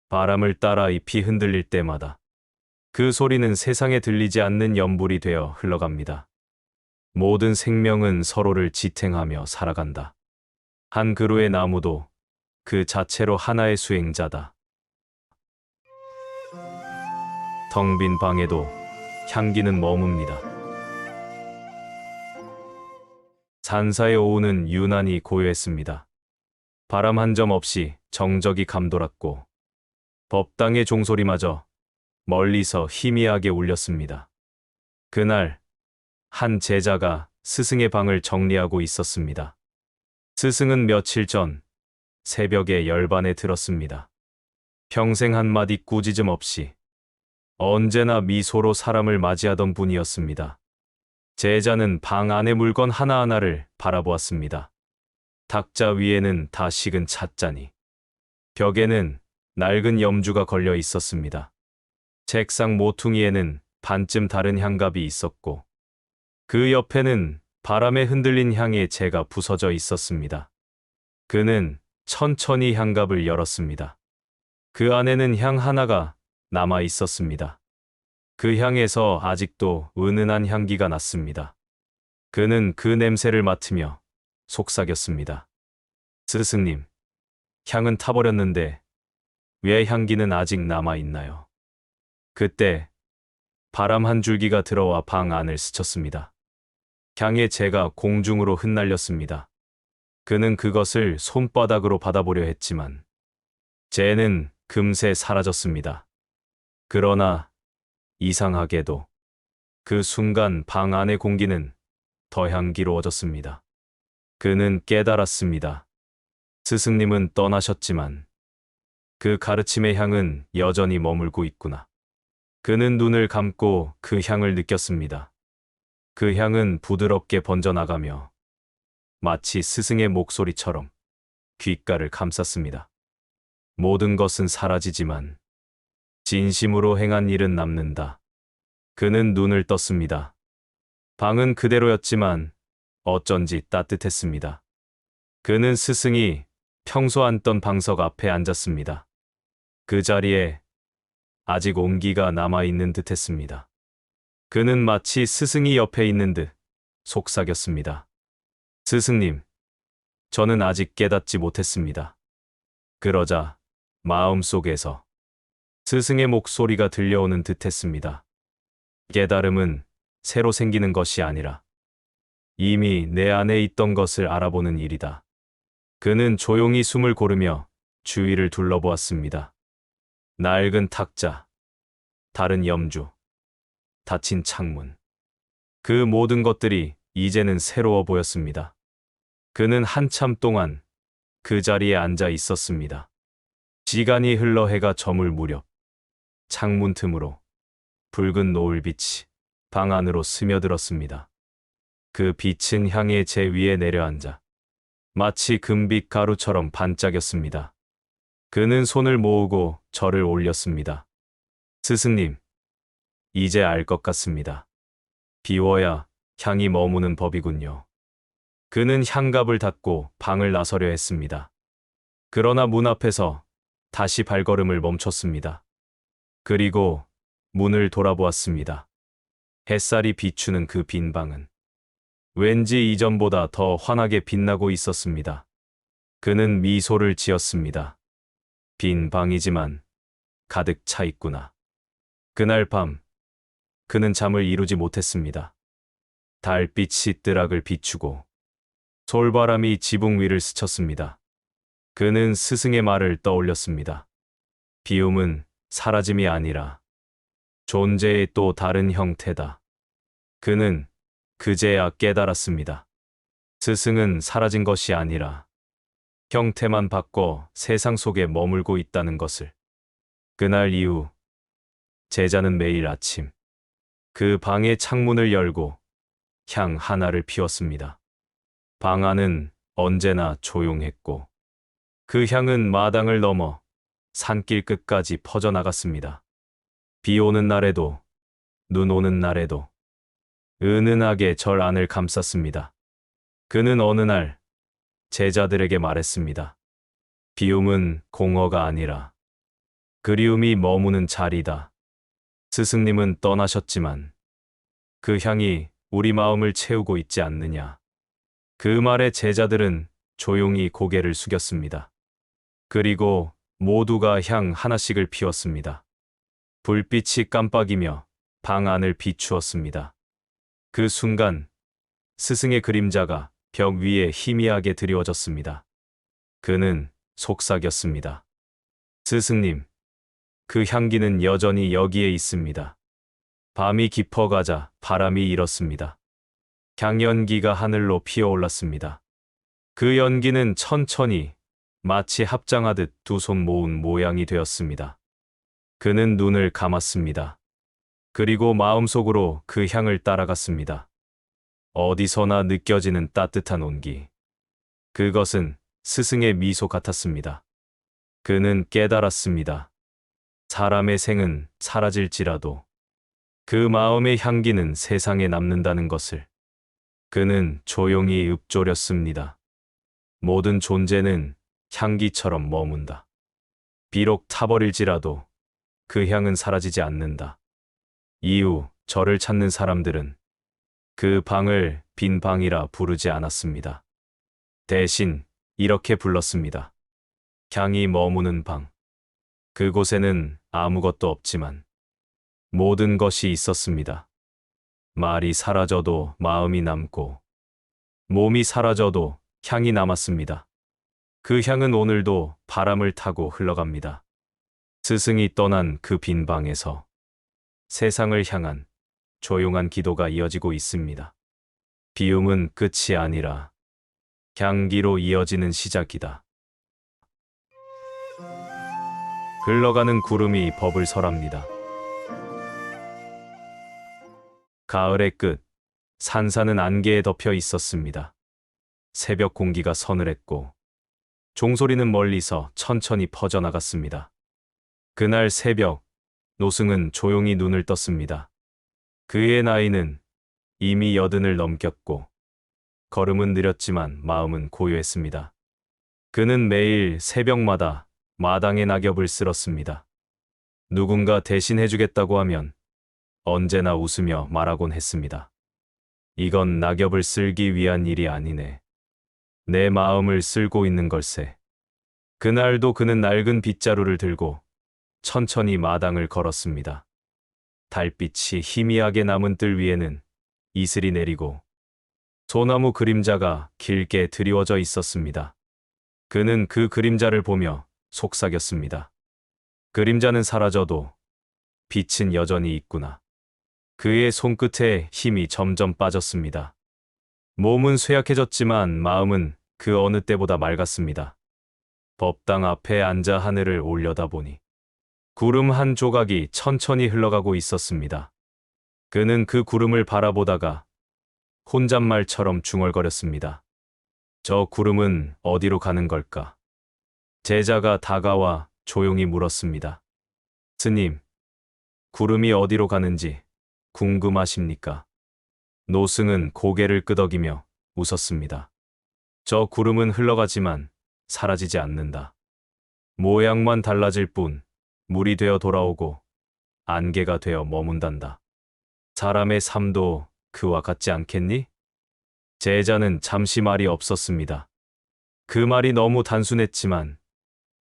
Speaker 1: 바람을 따라 잎이 흔들릴 때마다 그 소리는 세상에 들리지 않는 연불이 되어 흘러갑니다. 모든 생명은 서로를 지탱하며 살아간다. 한 그루의 나무도 그 자체로 하나의 수행자다. 텅 빈 방에도 향기는 머뭅니다. 산사의 오후는 유난히 고요했습니다. 바람 한 점 없이 정적이 감돌았고 법당의 종소리마저 멀리서 희미하게 울렸습니다. 그날 한 제자가 스승의 방을 정리하고 있었습니다. 스승은 며칠 전 새벽에 열반에 들었습니다. 평생 한마디 꾸짖음 없이 언제나 미소로 사람을 맞이하던 분이었습니다. 제자는 방 안의 물건 하나하나를 바라보았습니다. 탁자 위에는 다 식은 찻잔이, 벽에는 낡은 염주가 걸려 있었습니다. 책상 모퉁이에는 반쯤 다른 향갑이 있었고 그 옆에는 바람에 흔들린 향의 재가 부서져 있었습니다. 그는 천천히 향갑을 열었습니다. 그 안에는 향 하나가 남아 있었습니다. 그 향에서 아직도 은은한 향기가 났습니다. 그는 그 냄새를 맡으며 속삭였습니다. 스승님, 향은 타버렸는데 왜 향기는 아직 남아 있나요? 그때 바람 한 줄기가 들어와 방 안을 스쳤습니다. 향의 재가 공중으로 흩날렸습니다. 그는 그것을 손바닥으로 받아보려 했지만 재는 금세 사라졌습니다. 그러나 이상하게도 그 순간 방 안의 공기는 더 향기로워졌습니다. 그는 깨달았습니다. 스승님은 떠나셨지만 그 가르침의 향은 여전히 머물고 있구나. 그는 눈을 감고 그 향을 느꼈습니다. 그 향은 부드럽게 번져나가며 마치 스승의 목소리처럼 귓가를 감쌌습니다. 모든 것은 사라지지만 진심으로 행한 일은 남는다. 그는 눈을 떴습니다. 방은 그대로였지만 어쩐지 따뜻했습니다. 그는 스승이 평소 앉던 방석 앞에 앉았습니다. 그 자리에 아직 온기가 남아있는 듯 했습니다. 그는 마치 스승이 옆에 있는 듯 속삭였습니다. 스승님, 저는 아직 깨닫지 못했습니다. 그러자 마음속에서 스승의 목소리가 들려오는 듯 했습니다. 깨달음은 새로 생기는 것이 아니라 이미 내 안에 있던 것을 알아보는 일이다. 그는 조용히 숨을 고르며 주위를 둘러보았습니다. 낡은 탁자, 다른 염주, 닫힌 창문. 그 모든 것들이 이제는 새로워 보였습니다. 그는 한참 동안 그 자리에 앉아 있었습니다. 시간이 흘러 해가 저물 무렵 창문 틈으로 붉은 노을빛이 방 안으로 스며들었습니다. 그 빛은 향의 제 위에 내려앉아 마치 금빛 가루처럼 반짝였습니다. 그는 손을 모으고 절을 올렸습니다. 스승님, 이제 알 것 같습니다. 비워야 향이 머무는 법이군요. 그는 향갑을 닫고 방을 나서려 했습니다. 그러나 문 앞에서 다시 발걸음을 멈췄습니다. 그리고 문을 돌아보았습니다. 햇살이 비추는 그 빈 방은 왠지 이전보다 더 환하게 빛나고 있었습니다. 그는 미소를 지었습니다. 빈 방이지만 가득 차 있구나. 그날 밤 그는 잠을 이루지 못했습니다. 달빛이 뜰악을 비추고 솔바람이 지붕 위를 스쳤습니다. 그는 스승의 말을 떠올렸습니다. 비움은 사라짐이 아니라 존재의 또 다른 형태다. 그는 그제야 깨달았습니다. 스승은 사라진 것이 아니라 형태만 바꿔 세상 속에 머물고 있다는 것을. 그날 이후 제자는 매일 아침 그 방의 창문을 열고 향 하나를 피웠습니다. 방 안은 언제나 조용했고 그 향은 마당을 넘어 산길 끝까지 퍼져나갔습니다. 비 오는 날에도 눈 오는 날에도 은은하게 절 안을 감쌌습니다. 그는 어느 날 제자들에게 말했습니다. 비움은 공허가 아니라 그리움이 머무는 자리다. 스승님은 떠나셨지만 그 향이 우리 마음을 채우고 있지 않느냐. 그 말에 제자들은 조용히 고개를 숙였습니다. 그리고 모두가 향 하나씩을 피웠습니다. 불빛이 깜빡이며 방 안을 비추었습니다. 그 순간 스승의 그림자가 벽 위에 희미하게 드리워졌습니다. 그는 속삭였습니다. 스승님, 그 향기는 여전히 여기에 있습니다. 밤이 깊어가자 바람이 일었습니다. 향연기가 하늘로 피어올랐습니다. 그 연기는 천천히 마치 합장하듯 두 손 모은 모양이 되었습니다. 그는 눈을 감았습니다. 그리고 마음속으로 그 향을 따라갔습니다. 어디서나 느껴지는 따뜻한 온기. 그것은 스승의 미소 같았습니다. 그는 깨달았습니다. 사람의 생은 사라질지라도 그 마음의 향기는 세상에 남는다는 것을. 그는 조용히 읊조렸습니다. 모든 존재는 향기처럼 머문다. 비록 타버릴지라도 그 향은 사라지지 않는다. 이후 저를 찾는 사람들은 그 방을 빈 방이라 부르지 않았습니다. 대신 이렇게 불렀습니다. 향이 머무는 방. 그곳에는 아무것도 없지만 모든 것이 있었습니다. 말이 사라져도 마음이 남고 몸이 사라져도 향이 남았습니다. 그 향은 오늘도 바람을 타고 흘러갑니다. 스승이 떠난 그 빈 방에서 세상을 향한 조용한 기도가 이어지고 있습니다. 비움은 끝이 아니라 향기로 이어지는 시작이다. 흘러가는 구름이 법을 설합니다. 가을의 끝, 산사는 안개에 덮여 있었습니다. 새벽 공기가 서늘했고 종소리는 멀리서 천천히 퍼져나갔습니다. 그날 새벽, 노승은 조용히 눈을 떴습니다. 그의 나이는 이미 80을 넘겼고 걸음은 느렸지만 마음은 고요했습니다. 그는 매일 새벽마다 마당에 낙엽을 쓸었습니다. 누군가 대신해주겠다고 하면 언제나 웃으며 말하곤 했습니다. 이건 낙엽을 쓸기 위한 일이 아니네. 내 마음을 쓸고 있는 걸세. 그날도 그는 낡은 빗자루를 들고 천천히 마당을 걸었습니다. 달빛이 희미하게 남은 뜰 위에는 이슬이 내리고 소나무 그림자가 길게 드리워져 있었습니다. 그는 그 그림자를 보며 속삭였습니다. 그림자는 사라져도 빛은 여전히 있구나. 그의 손끝에 힘이 점점 빠졌습니다. 몸은 쇠약해졌지만 마음은 그 어느 때보다 맑았습니다. 법당 앞에 앉아 하늘을 올려다보니 구름 한 조각이 천천히 흘러가고 있었습니다. 그는 그 구름을 바라보다가 혼잣말처럼 중얼거렸습니다. 저 구름은 어디로 가는 걸까? 제자가 다가와 조용히 물었습니다. 스님, 구름이 어디로 가는지 궁금하십니까? 노승은 고개를 끄덕이며 웃었습니다. 저 구름은 흘러가지만 사라지지 않는다. 모양만 달라질 뿐 물이 되어 돌아오고 안개가 되어 머문단다. 사람의 삶도 그와 같지 않겠니? 제자는 잠시 말이 없었습니다. 그 말이 너무 단순했지만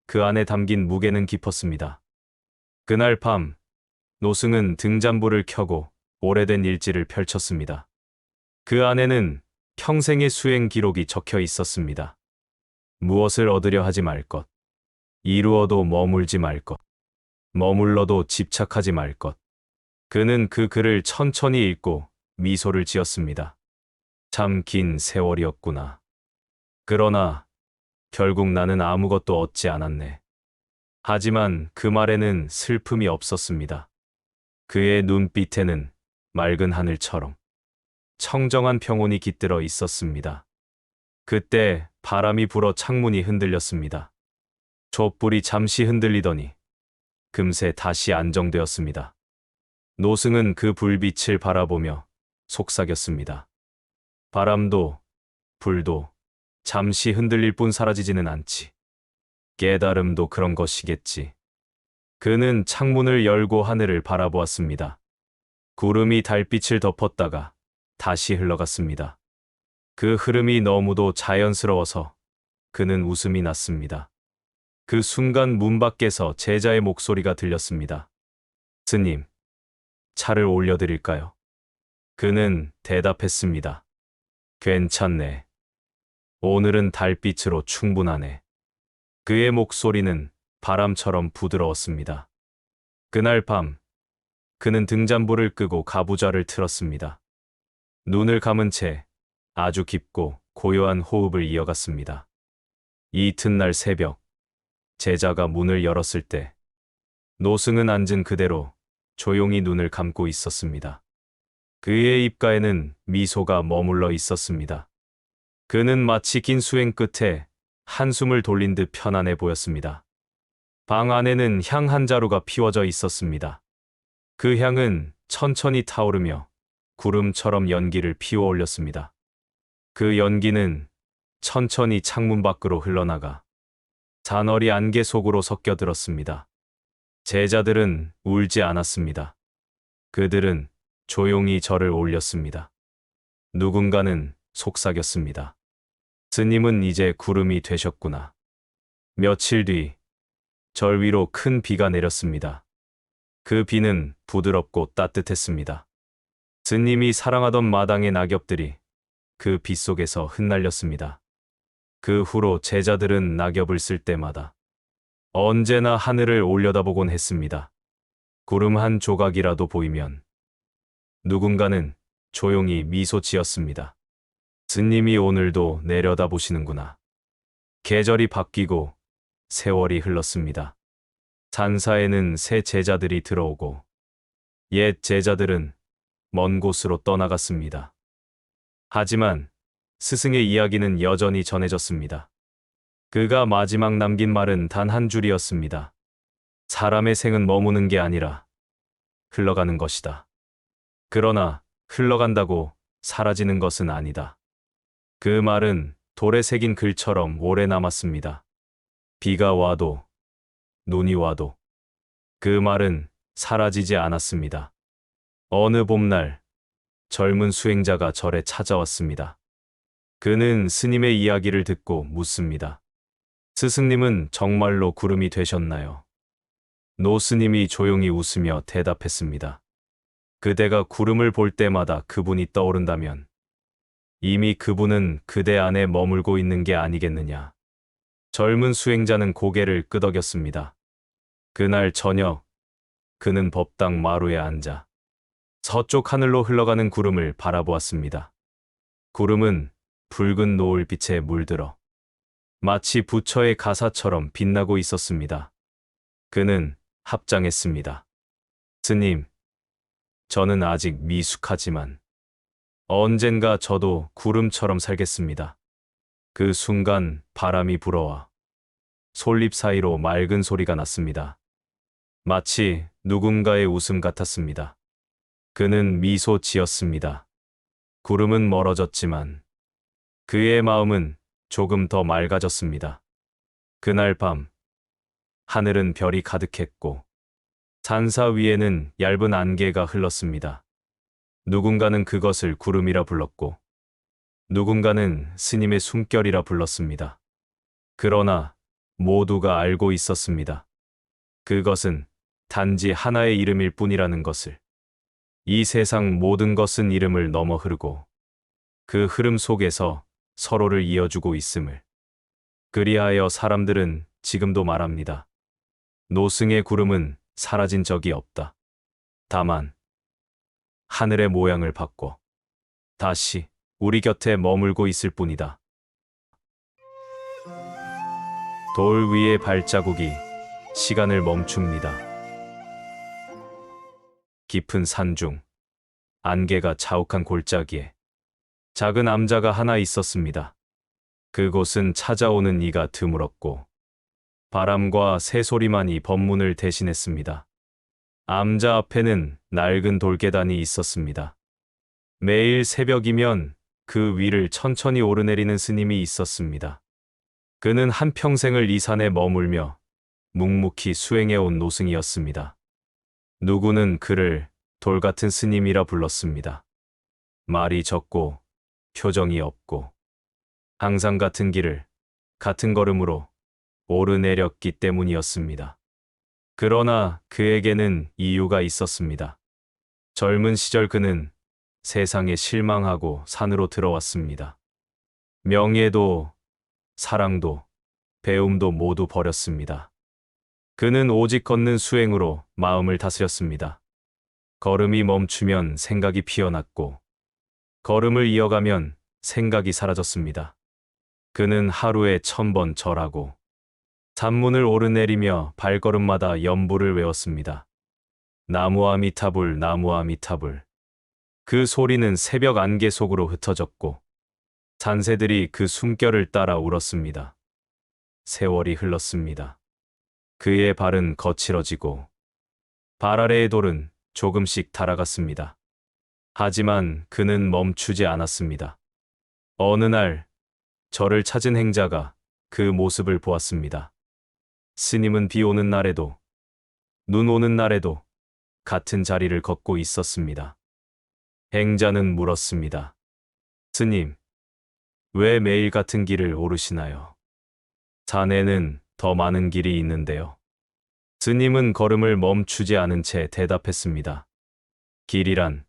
Speaker 1: 그 안에 담긴 무게는 깊었습니다. 그날 밤, 노승은 등잔불을 켜고 오래된 일지를 펼쳤습니다. 그 안에는 평생의 수행 기록이 적혀 있었습니다. 무엇을 얻으려 하지 말 것, 이루어도 머물지 말 것, 머물러도 집착하지 말 것. 그는 그 글을 천천히 읽고 미소를 지었습니다. 참 긴 세월이었구나. 그러나 결국 나는 아무것도 얻지 않았네. 하지만 그 말에는 슬픔이 없었습니다. 그의 눈빛에는 맑은 하늘처럼 청정한 평온이 깃들어 있었습니다. 그때 바람이 불어 창문이 흔들렸습니다. 촛불이 잠시 흔들리더니 금세 다시 안정되었습니다. 노승은 그 불빛을 바라보며 속삭였습니다. 바람도 불도 잠시 흔들릴 뿐 사라지지는 않지. 깨달음도 그런 것이겠지. 그는 창문을 열고 하늘을 바라보았습니다. 구름이 달빛을 덮었다가 다시 흘러갔습니다. 그 흐름이 너무도 자연스러워서 그는 웃음이 났습니다. 그 순간 문 밖에서 제자의 목소리가 들렸습니다. 스님, 차를 올려드릴까요? 그는 대답했습니다. 괜찮네. 오늘은 달빛으로 충분하네. 그의 목소리는 바람처럼 부드러웠습니다. 그날 밤, 그는 등잔불을 끄고 가부좌를 틀었습니다. 눈을 감은 채 아주 깊고 고요한 호흡을 이어갔습니다. 이 이튿날 새벽, 제자가 문을 열었을 때 노승은 앉은 그대로 조용히 눈을 감고 있었습니다. 그의 입가에는 미소가 머물러 있었습니다. 그는 마치 긴 수행 끝에 한숨을 돌린 듯 편안해 보였습니다. 방 안에는 향 한 자루가 피워져 있었습니다. 그 향은 천천히 타오르며 구름처럼 연기를 피워 올렸습니다. 그 연기는 천천히 창문 밖으로 흘러나가 잔얼이 안개 속으로 섞여들었습니다. 제자들은 울지 않았습니다. 그들은 조용히 절을 올렸습니다. 누군가는 속삭였습니다. 스님은 이제 구름이 되셨구나. 며칠 뒤, 절 위로 큰 비가 내렸습니다. 그 비는 부드럽고 따뜻했습니다. 스님이 사랑하던 마당의 낙엽들이 그 비 속에서 흩날렸습니다. 그 후로 제자들은 낙엽을 쓸 때마다 언제나 하늘을 올려다보곤 했습니다. 구름 한 조각이라도 보이면 누군가는 조용히 미소 지었습니다. 스님이 오늘도 내려다보시는구나. 계절이 바뀌고 세월이 흘렀습니다. 산사에는 새 제자들이 들어오고 옛 제자들은 먼 곳으로 떠나갔습니다. 하지만 스승의 이야기는 여전히 전해졌습니다. 그가 마지막 남긴 말은 단 한 줄이었습니다. 사람의 생은 머무는 게 아니라 흘러가는 것이다. 그러나 흘러간다고 사라지는 것은 아니다. 그 말은 돌에 새긴 글처럼 오래 남았습니다. 비가 와도 눈이 와도 그 말은 사라지지 않았습니다. 어느 봄날 젊은 수행자가 절에 찾아왔습니다. 그는 스님의 이야기를 듣고 묻습니다. 스승님은 정말로 구름이 되셨나요? 노스님이 조용히 웃으며 대답했습니다. 그대가 구름을 볼 때마다 그분이 떠오른다면 이미 그분은 그대 안에 머물고 있는 게 아니겠느냐. 젊은 수행자는 고개를 끄덕였습니다. 그날 저녁, 그는 법당 마루에 앉아 서쪽 하늘로 흘러가는 구름을 바라보았습니다. 구름은 붉은 노을빛에 물들어 마치 부처의 가사처럼 빛나고 있었습니다. 그는 합장했습니다. 스님, 저는 아직 미숙하지만 언젠가 저도 구름처럼 살겠습니다. 그 순간 바람이 불어와 솔잎 사이로 맑은 소리가 났습니다. 마치 누군가의 웃음 같았습니다. 그는 미소 지었습니다. 구름은 멀어졌지만 그의 마음은 조금 더 맑아졌습니다. 그날 밤, 하늘은 별이 가득했고 산사 위에는 얇은 안개가 흘렀습니다. 누군가는 그것을 구름이라 불렀고 누군가는 스님의 숨결이라 불렀습니다. 그러나 모두가 알고 있었습니다. 그것은 단지 하나의 이름일 뿐이라는 것을. 이 세상 모든 것은 이름을 넘어 흐르고 그 흐름 속에서 서로를 이어주고 있음을. 그리하여 사람들은 지금도 말합니다. 노승의 구름은 사라진 적이 없다. 다만 하늘의 모양을 바꿔 다시 우리 곁에 머물고 있을 뿐이다. 돌 위의 발자국이 시간을 멈춥니다. 깊은 산중, 안개가 자욱한 골짜기에 작은 암자가 하나 있었습니다. 그곳은 찾아오는 이가 드물었고 바람과 새소리만이 법문을 대신했습니다. 암자 앞에는 낡은 돌계단이 있었습니다. 매일 새벽이면 그 위를 천천히 오르내리는 스님이 있었습니다. 그는 한평생을 이 산에 머물며 묵묵히 수행해온 노승이었습니다. 누구는 그를 돌같은 스님이라 불렀습니다. 말이 적고 표정이 없고 항상 같은 길을 같은 걸음으로 오르내렸기 때문이었습니다. 그러나 그에게는 이유가 있었습니다. 젊은 시절 그는 세상에 실망하고 산으로 들어왔습니다. 명예도, 사랑도, 배움도 모두 버렸습니다. 그는 오직 걷는 수행으로 마음을 다스렸습니다. 걸음이 멈추면 생각이 피어났고, 걸음을 이어가면 생각이 사라졌습니다. 그는 하루에 1000번 절하고, 산문을 오르내리며 발걸음마다 연부를 외웠습니다. 나무아미타불, 나무아미타불. 그 소리는 새벽 안개 속으로 흩어졌고, 산새들이 그 숨결을 따라 울었습니다. 세월이 흘렀습니다. 그의 발은 거칠어지고, 발 아래의 돌은 조금씩 달아갔습니다. 하지만 그는 멈추지 않았습니다. 어느 날, 저를 찾은 행자가 그 모습을 보았습니다. 스님은 비 오는 날에도, 눈 오는 날에도 같은 자리를 걷고 있었습니다. 행자는 물었습니다. 스님, 왜 매일 같은 길을 오르시나요? 산에는 더 많은 길이 있는데요. 스님은 걸음을 멈추지 않은 채 대답했습니다. 길이란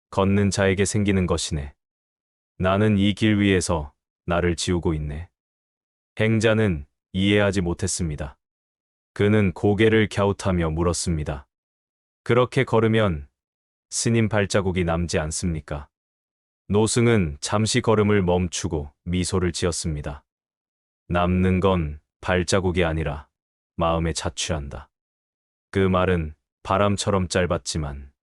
Speaker 1: 걷는 자에게 생기는 것이네. 나는 이 길 위에서 나를 지우고 있네. 행자는 이해하지 못했습니다. 그는 고개를 갸웃하며 물었습니다. 그렇게 걸으면 스님 발자국이 남지 않습니까? 노승은 잠시 걸음을 멈추고 미소를 지었습니다. 남는 건 발자국이 아니라 마음에 자취한다. 그 말은 바람처럼 짧았지만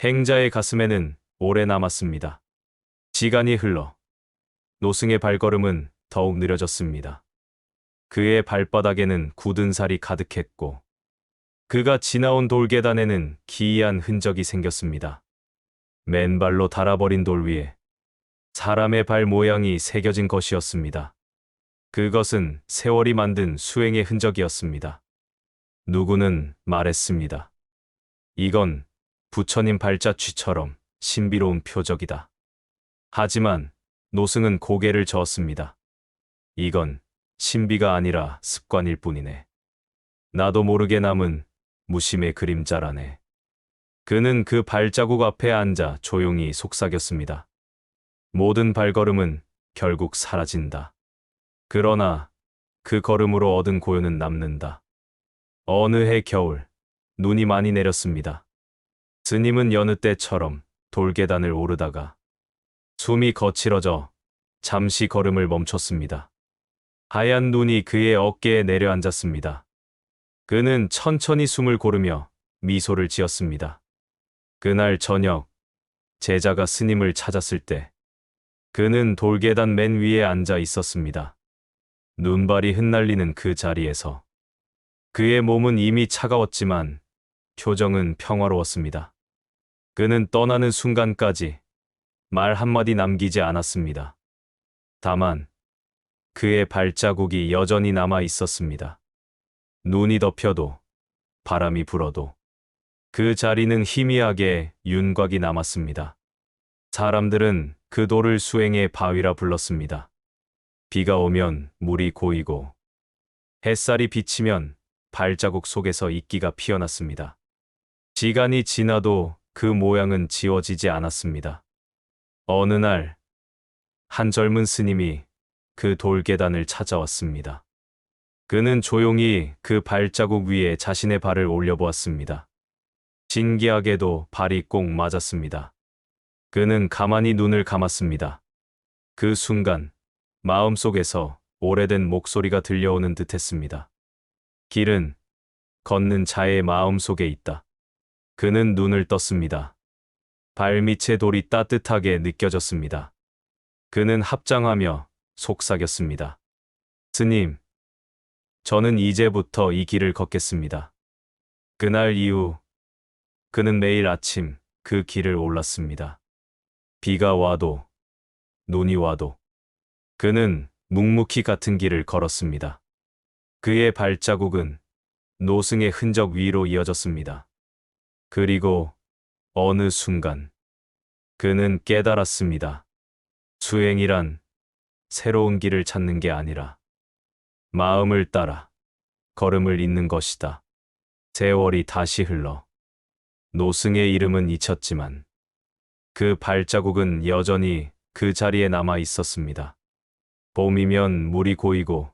Speaker 1: 행자의 가슴에는 오래 남았습니다. 시간이 흘러 노승의 발걸음은 더욱 느려졌습니다. 그의 발바닥에는 굳은 살이 가득했고 그가 지나온 돌계단에는 기이한 흔적이 생겼습니다. 맨발로 닳아버린 돌 위에 사람의 발 모양이 새겨진 것이었습니다. 그것은 세월이 만든 수행의 흔적이었습니다. 누구는 말했습니다. 이건 부처님 발자취처럼 신비로운 표적이다. 하지만 노승은 고개를 저었습니다. 이건 신비가 아니라 습관일 뿐이네. 나도 모르게 남은 무심의 그림자라네. 그는 그 발자국 앞에 앉아 조용히 속삭였습니다. 모든 발걸음은 결국 사라진다. 그러나 그 걸음으로 얻은 고요는 남는다. 어느 해 겨울, 눈이 많이 내렸습니다. 스님은 여느 때처럼 돌계단을 오르다가 숨이 거칠어져 잠시 걸음을 멈췄습니다. 하얀 눈이 그의 어깨에 내려앉았습니다. 그는 천천히 숨을 고르며 미소를 지었습니다. 그날 저녁, 제자가 스님을 찾았을 때 그는 돌계단 맨 위에 앉아 있었습니다. 눈발이 흩날리는 그 자리에서 그의 몸은 이미 차가웠지만 표정은 평화로웠습니다. 그는 떠나는 순간까지 말 한마디 남기지 않았습니다. 다만 그의 발자국이 여전히 남아 있었습니다. 눈이 덮여도 바람이 불어도 그 자리는 희미하게 윤곽이 남았습니다. 사람들은 그 돌을 수행의 바위라 불렀습니다. 비가 오면 물이 고이고 햇살이 비치면 발자국 속에서 이끼가 피어났습니다. 시간이 지나도 그 모양은 지워지지 않았습니다. 어느 날, 한 젊은 스님이 그 돌계단을 찾아왔습니다. 그는 조용히 그 발자국 위에 자신의 발을 올려보았습니다. 신기하게도 발이 꼭 맞았습니다. 그는 가만히 눈을 감았습니다. 그 순간, 마음속에서 오래된 목소리가 들려오는 듯했습니다. 길은 걷는 자의 마음속에 있다. 그는 눈을 떴습니다. 발밑의 돌이 따뜻하게 느껴졌습니다. 그는 합장하며 속삭였습니다. 스님, 저는 이제부터 이 길을 걷겠습니다. 그날 이후 그는 매일 아침 그 길을 올랐습니다. 비가 와도 눈이 와도 그는 묵묵히 같은 길을 걸었습니다. 그의 발자국은 노승의 흔적 위로 이어졌습니다. 그리고 어느 순간 그는 깨달았습니다. 수행이란 새로운 길을 찾는 게 아니라 마음을 따라 걸음을 잇는 것이다. 세월이 다시 흘러 노승의 이름은 잊혔지만 그 발자국은 여전히 그 자리에 남아 있었습니다. 봄이면 물이 고이고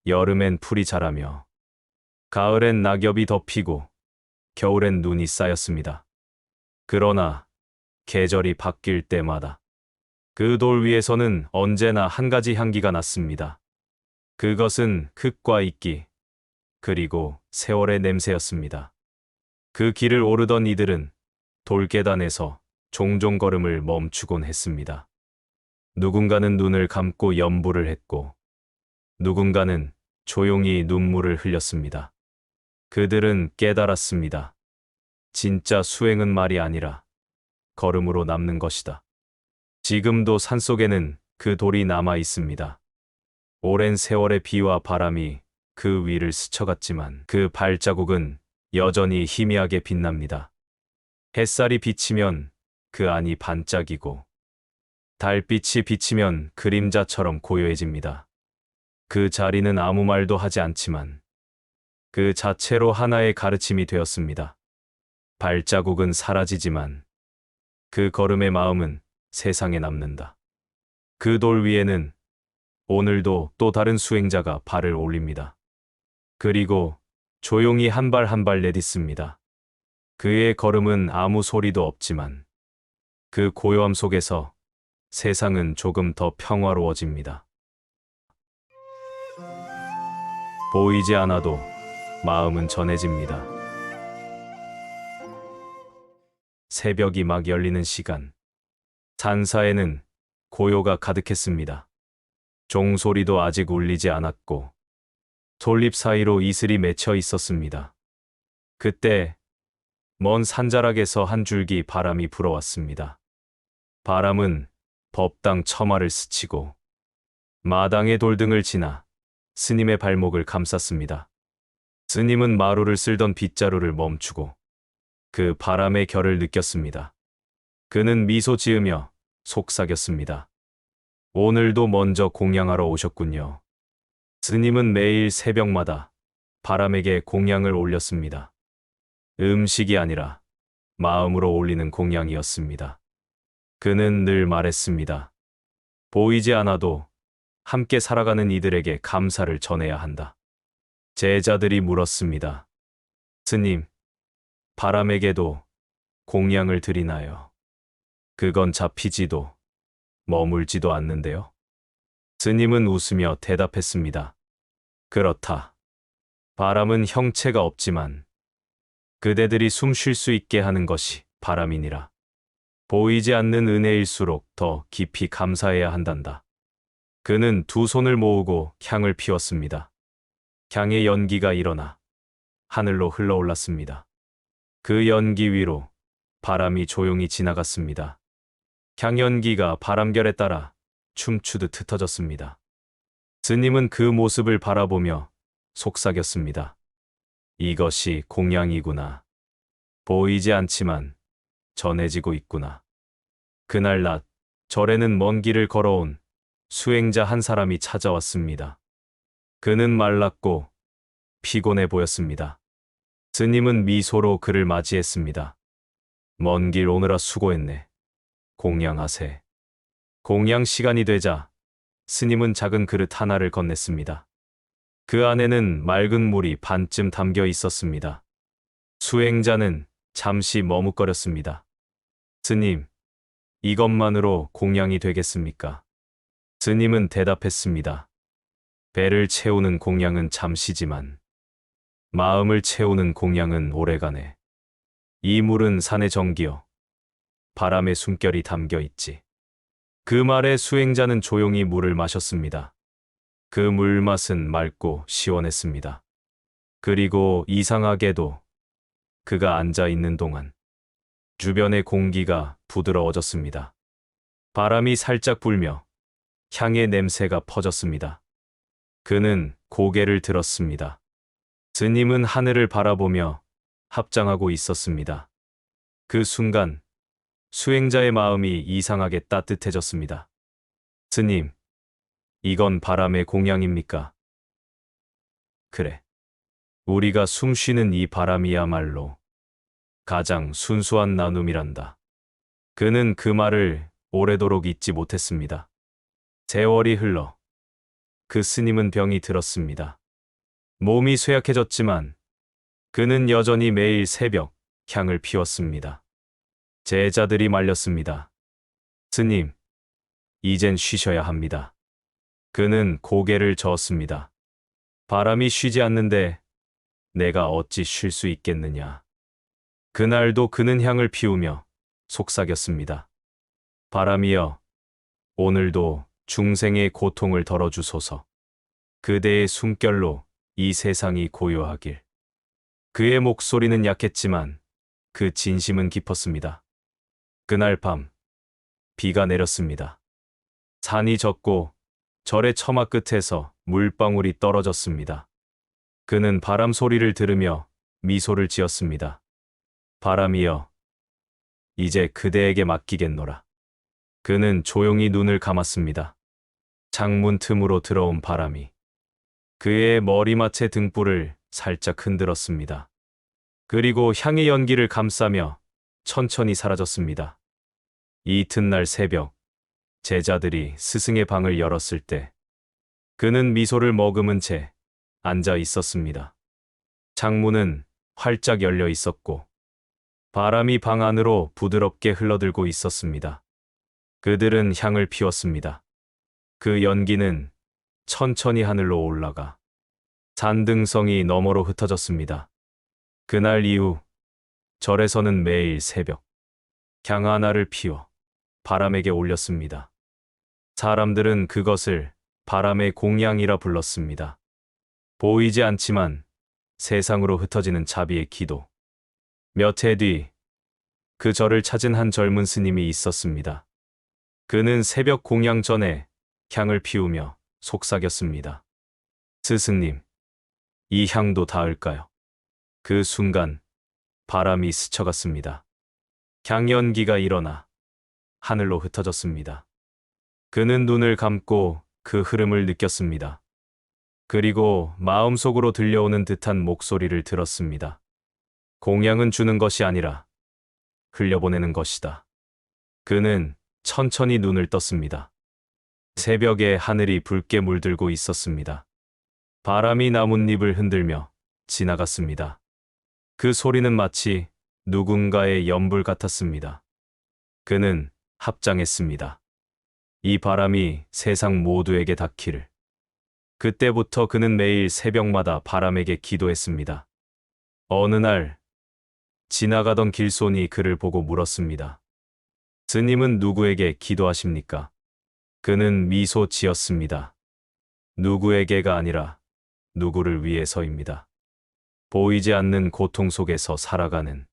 Speaker 1: 여름엔 풀이 자라며 가을엔 낙엽이 덮이고 겨울엔 눈이 쌓였습니다. 그러나 계절이 바뀔 때마다 그 돌 위에서는 언제나 한 가지 향기가 났습니다. 그것은 흙과 이끼, 그리고 세월의 냄새였습니다. 그 길을 오르던 이들은 돌계단에서 종종 걸음을 멈추곤 했습니다. 누군가는 눈을 감고 염불을 했고, 누군가는 조용히 눈물을 흘렸습니다. 그들은 깨달았습니다. 진짜 수행은 말이 아니라 걸음으로 남는 것이다. 지금도 산속에는 그 돌이 남아 있습니다. 오랜 세월의 비와 바람이 그 위를 스쳐갔지만 그 발자국은 여전히 희미하게 빛납니다. 햇살이 비치면 그 안이 반짝이고 달빛이 비치면 그림자처럼 고요해집니다. 그 자리는 아무 말도 하지 않지만 그 자체로 하나의 가르침이 되었습니다. 발자국은 사라지지만 그 걸음의 마음은 세상에 남는다. 그 돌 위에는 오늘도 또 다른 수행자가 발을 올립니다. 그리고 조용히 한 발 한 발 내딛습니다. 그의 걸음은 아무 소리도 없지만 그 고요함 속에서 세상은 조금 더 평화로워집니다. 보이지 않아도 마음은 전해집니다. 새벽이 막 열리는 시간. 산사에는 고요가 가득했습니다. 종소리도 아직 울리지 않았고 솔잎 사이로 이슬이 맺혀 있었습니다. 그때 먼 산자락에서 한 줄기 바람이 불어왔습니다. 바람은 법당 처마를 스치고 마당의 돌등을 지나 스님의 발목을 감쌌습니다. 스님은 마루를 쓸던 빗자루를 멈추고 그 바람의 결을 느꼈습니다. 그는 미소 지으며 속삭였습니다. 오늘도 먼저 공양하러 오셨군요. 스님은 매일 새벽마다 바람에게 공양을 올렸습니다. 음식이 아니라 마음으로 올리는 공양이었습니다. 그는 늘 말했습니다. 보이지 않아도 함께 살아가는 이들에게 감사를 전해야 한다. 제자들이 물었습니다. 스님, 바람에게도 공양을 드리나요? 그건 잡히지도 머물지도 않는데요. 스님은 웃으며 대답했습니다. 그렇다. 바람은 형체가 없지만 그대들이 숨 쉴 수 있게 하는 것이 바람이니라. 보이지 않는 은혜일수록 더 깊이 감사해야 한단다. 그는 두 손을 모으고 향을 피웠습니다. 향의 연기가 일어나 하늘로 흘러올랐습니다. 그 연기 위로 바람이 조용히 지나갔습니다. 향연기가 바람결에 따라 춤추듯 흩어졌습니다. 스님은 그 모습을 바라보며 속삭였습니다. 이것이 공양이구나. 보이지 않지만 전해지고 있구나. 그날 낮, 절에는 먼 길을 걸어온 수행자 한 사람이 찾아왔습니다. 그는 말랐고 피곤해 보였습니다. 스님은 미소로 그를 맞이했습니다. 먼 길 오느라 수고했네. 공양하세. 공양 시간이 되자 스님은 작은 그릇 하나를 건넸습니다. 그 안에는 맑은 물이 반쯤 담겨 있었습니다. 수행자는 잠시 머뭇거렸습니다. 스님, 이것만으로 공양이 되겠습니까? 스님은 대답했습니다. 배를 채우는 공양은 잠시지만 마음을 채우는 공양은 오래가네. 이 물은 산의 정기요. 바람의 숨결이 담겨 있지. 그 말에 수행자는 조용히 물을 마셨습니다. 그 물맛은 맑고 시원했습니다. 그리고 이상하게도 그가 앉아 있는 동안 주변의 공기가 부드러워졌습니다. 바람이 살짝 불며 향의 냄새가 퍼졌습니다. 그는 고개를 들었습니다. 스님은 하늘을 바라보며 합장하고 있었습니다. 그 순간 수행자의 마음이 이상하게 따뜻해졌습니다. 스님, 이건 바람의 공양입니까? 그래. 우리가 숨 쉬는 이 바람이야말로 가장 순수한 나눔이란다. 그는 그 말을 오래도록 잊지 못했습니다. 세월이 흘러 그 스님은 병이 들었습니다. 몸이 쇠약해졌지만 그는 여전히 매일 새벽 향을 피웠습니다. 제자들이 말렸습니다. 스님, 이젠 쉬셔야 합니다. 그는 고개를 저었습니다. 바람이 쉬지 않는데 내가 어찌 쉴 수 있겠느냐. 그날도 그는 향을 피우며 속삭였습니다. 바람이여, 오늘도 중생의 고통을 덜어주소서. 그대의 숨결로 이 세상이 고요하길. 그의 목소리는 약했지만 그 진심은 깊었습니다. 그날 밤, 비가 내렸습니다. 산이 젖고 절의 처마 끝에서 물방울이 떨어졌습니다. 그는 바람 소리를 들으며 미소를 지었습니다. 바람이여, 이제 그대에게 맡기겠노라. 그는 조용히 눈을 감았습니다. 창문 틈으로 들어온 바람이 그의 머리맡의 등불을 살짝 흔들었습니다. 그리고 향의 연기를 감싸며 천천히 사라졌습니다. 이튿날 새벽, 제자들이 스승의 방을 열었을 때 그는 미소를 머금은 채 앉아 있었습니다. 창문은 활짝 열려 있었고 바람이 방 안으로 부드럽게 흘러들고 있었습니다. 그들은 향을 피웠습니다. 그 연기는 천천히 하늘로 올라가 산등성이 너머로 흩어졌습니다. 그날 이후 절에서는 매일 새벽 향 하나를 피워 바람에게 올렸습니다. 사람들은 그것을 바람의 공양이라 불렀습니다. 보이지 않지만 세상으로 흩어지는 자비의 기도. 몇 해 뒤 그 절을 찾은 한 젊은 스님이 있었습니다. 그는 새벽 공양 전에 향을 피우며 속삭였습니다. 스승님, 이 향도 닿을까요? 그 순간 바람이 스쳐갔습니다. 향연기가 일어나 하늘로 흩어졌습니다. 그는 눈을 감고 그 흐름을 느꼈습니다. 그리고 마음속으로 들려오는 듯한 목소리를 들었습니다. 공양은 주는 것이 아니라 흘려보내는 것이다. 그는 천천히 눈을 떴습니다. 새벽에 하늘이 붉게 물들고 있었습니다. 바람이 나뭇잎을 흔들며 지나갔습니다. 그 소리는 마치 누군가의 연불 같았습니다. 그는 합장했습니다. 이 바람이 세상 모두에게 닿기를. 그때부터 그는 매일 새벽마다 바람에게 기도했습니다. 어느 날 지나가던 길손이 그를 보고 물었습니다. 스님은 누구에게 기도하십니까? 그는 미소 지었습니다. 누구에게가 아니라 누구를 위해서입니다. 보이지 않는 고통 속에서 살아가는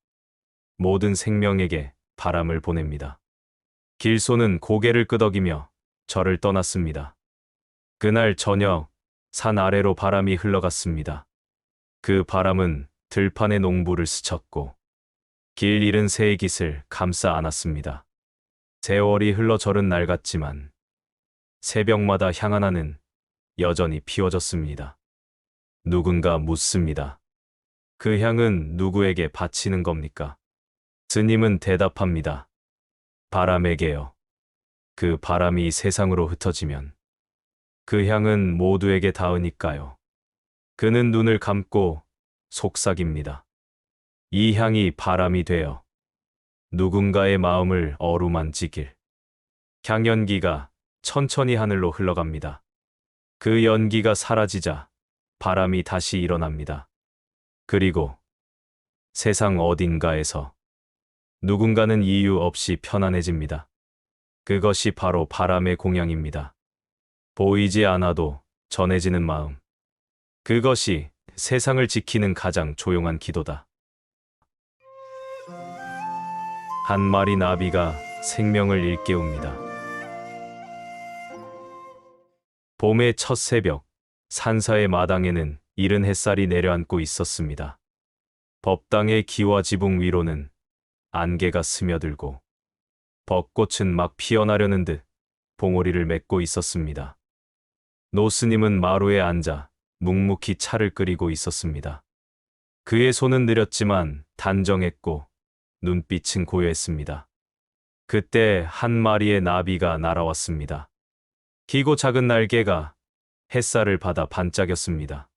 Speaker 1: 모든 생명에게 바람을 보냅니다. 길손은 고개를 끄덕이며 절을 떠났습니다. 그날 저녁 산 아래로 바람이 흘러갔습니다. 그 바람은 들판의 농부를 스쳤고 길 잃은 새의 깃을 감싸 안았습니다. 세월이 흘러 절은 낡았지만 새벽마다 향 하나는 여전히 피워졌습니다. 누군가 묻습니다. 그 향은 누구에게 바치는 겁니까? 스님은 대답합니다. 바람에게요. 그 바람이 세상으로 흩어지면 그 향은 모두에게 닿으니까요. 그는 눈을 감고 속삭입니다. 이 향이 바람이 되어 누군가의 마음을 어루만지길. 향연기가 천천히 하늘로 흘러갑니다. 그 연기가 사라지자 바람이 다시 일어납니다. 그리고 세상 어딘가에서 누군가는 이유 없이 편안해집니다. 그것이 바로 바람의 공양입니다. 보이지 않아도 전해지는 마음. 그것이 세상을 지키는 가장 조용한 기도다. 한 마리 나비가 생명을 일깨웁니다. 봄의 첫 새벽, 산사의 마당에는 이른 햇살이 내려앉고 있었습니다. 법당의 기와 지붕 위로는 안개가 스며들고 벚꽃은 막 피어나려는 듯 봉오리를 맺고 있었습니다. 노스님은 마루에 앉아 묵묵히 차를 끓이고 있었습니다. 그의 손은 느렸지만 단정했고 눈빛은 고요했습니다. 그때 한 마리의 나비가 날아왔습니다. 길고 작은 날개가 햇살을 받아 반짝였습니다.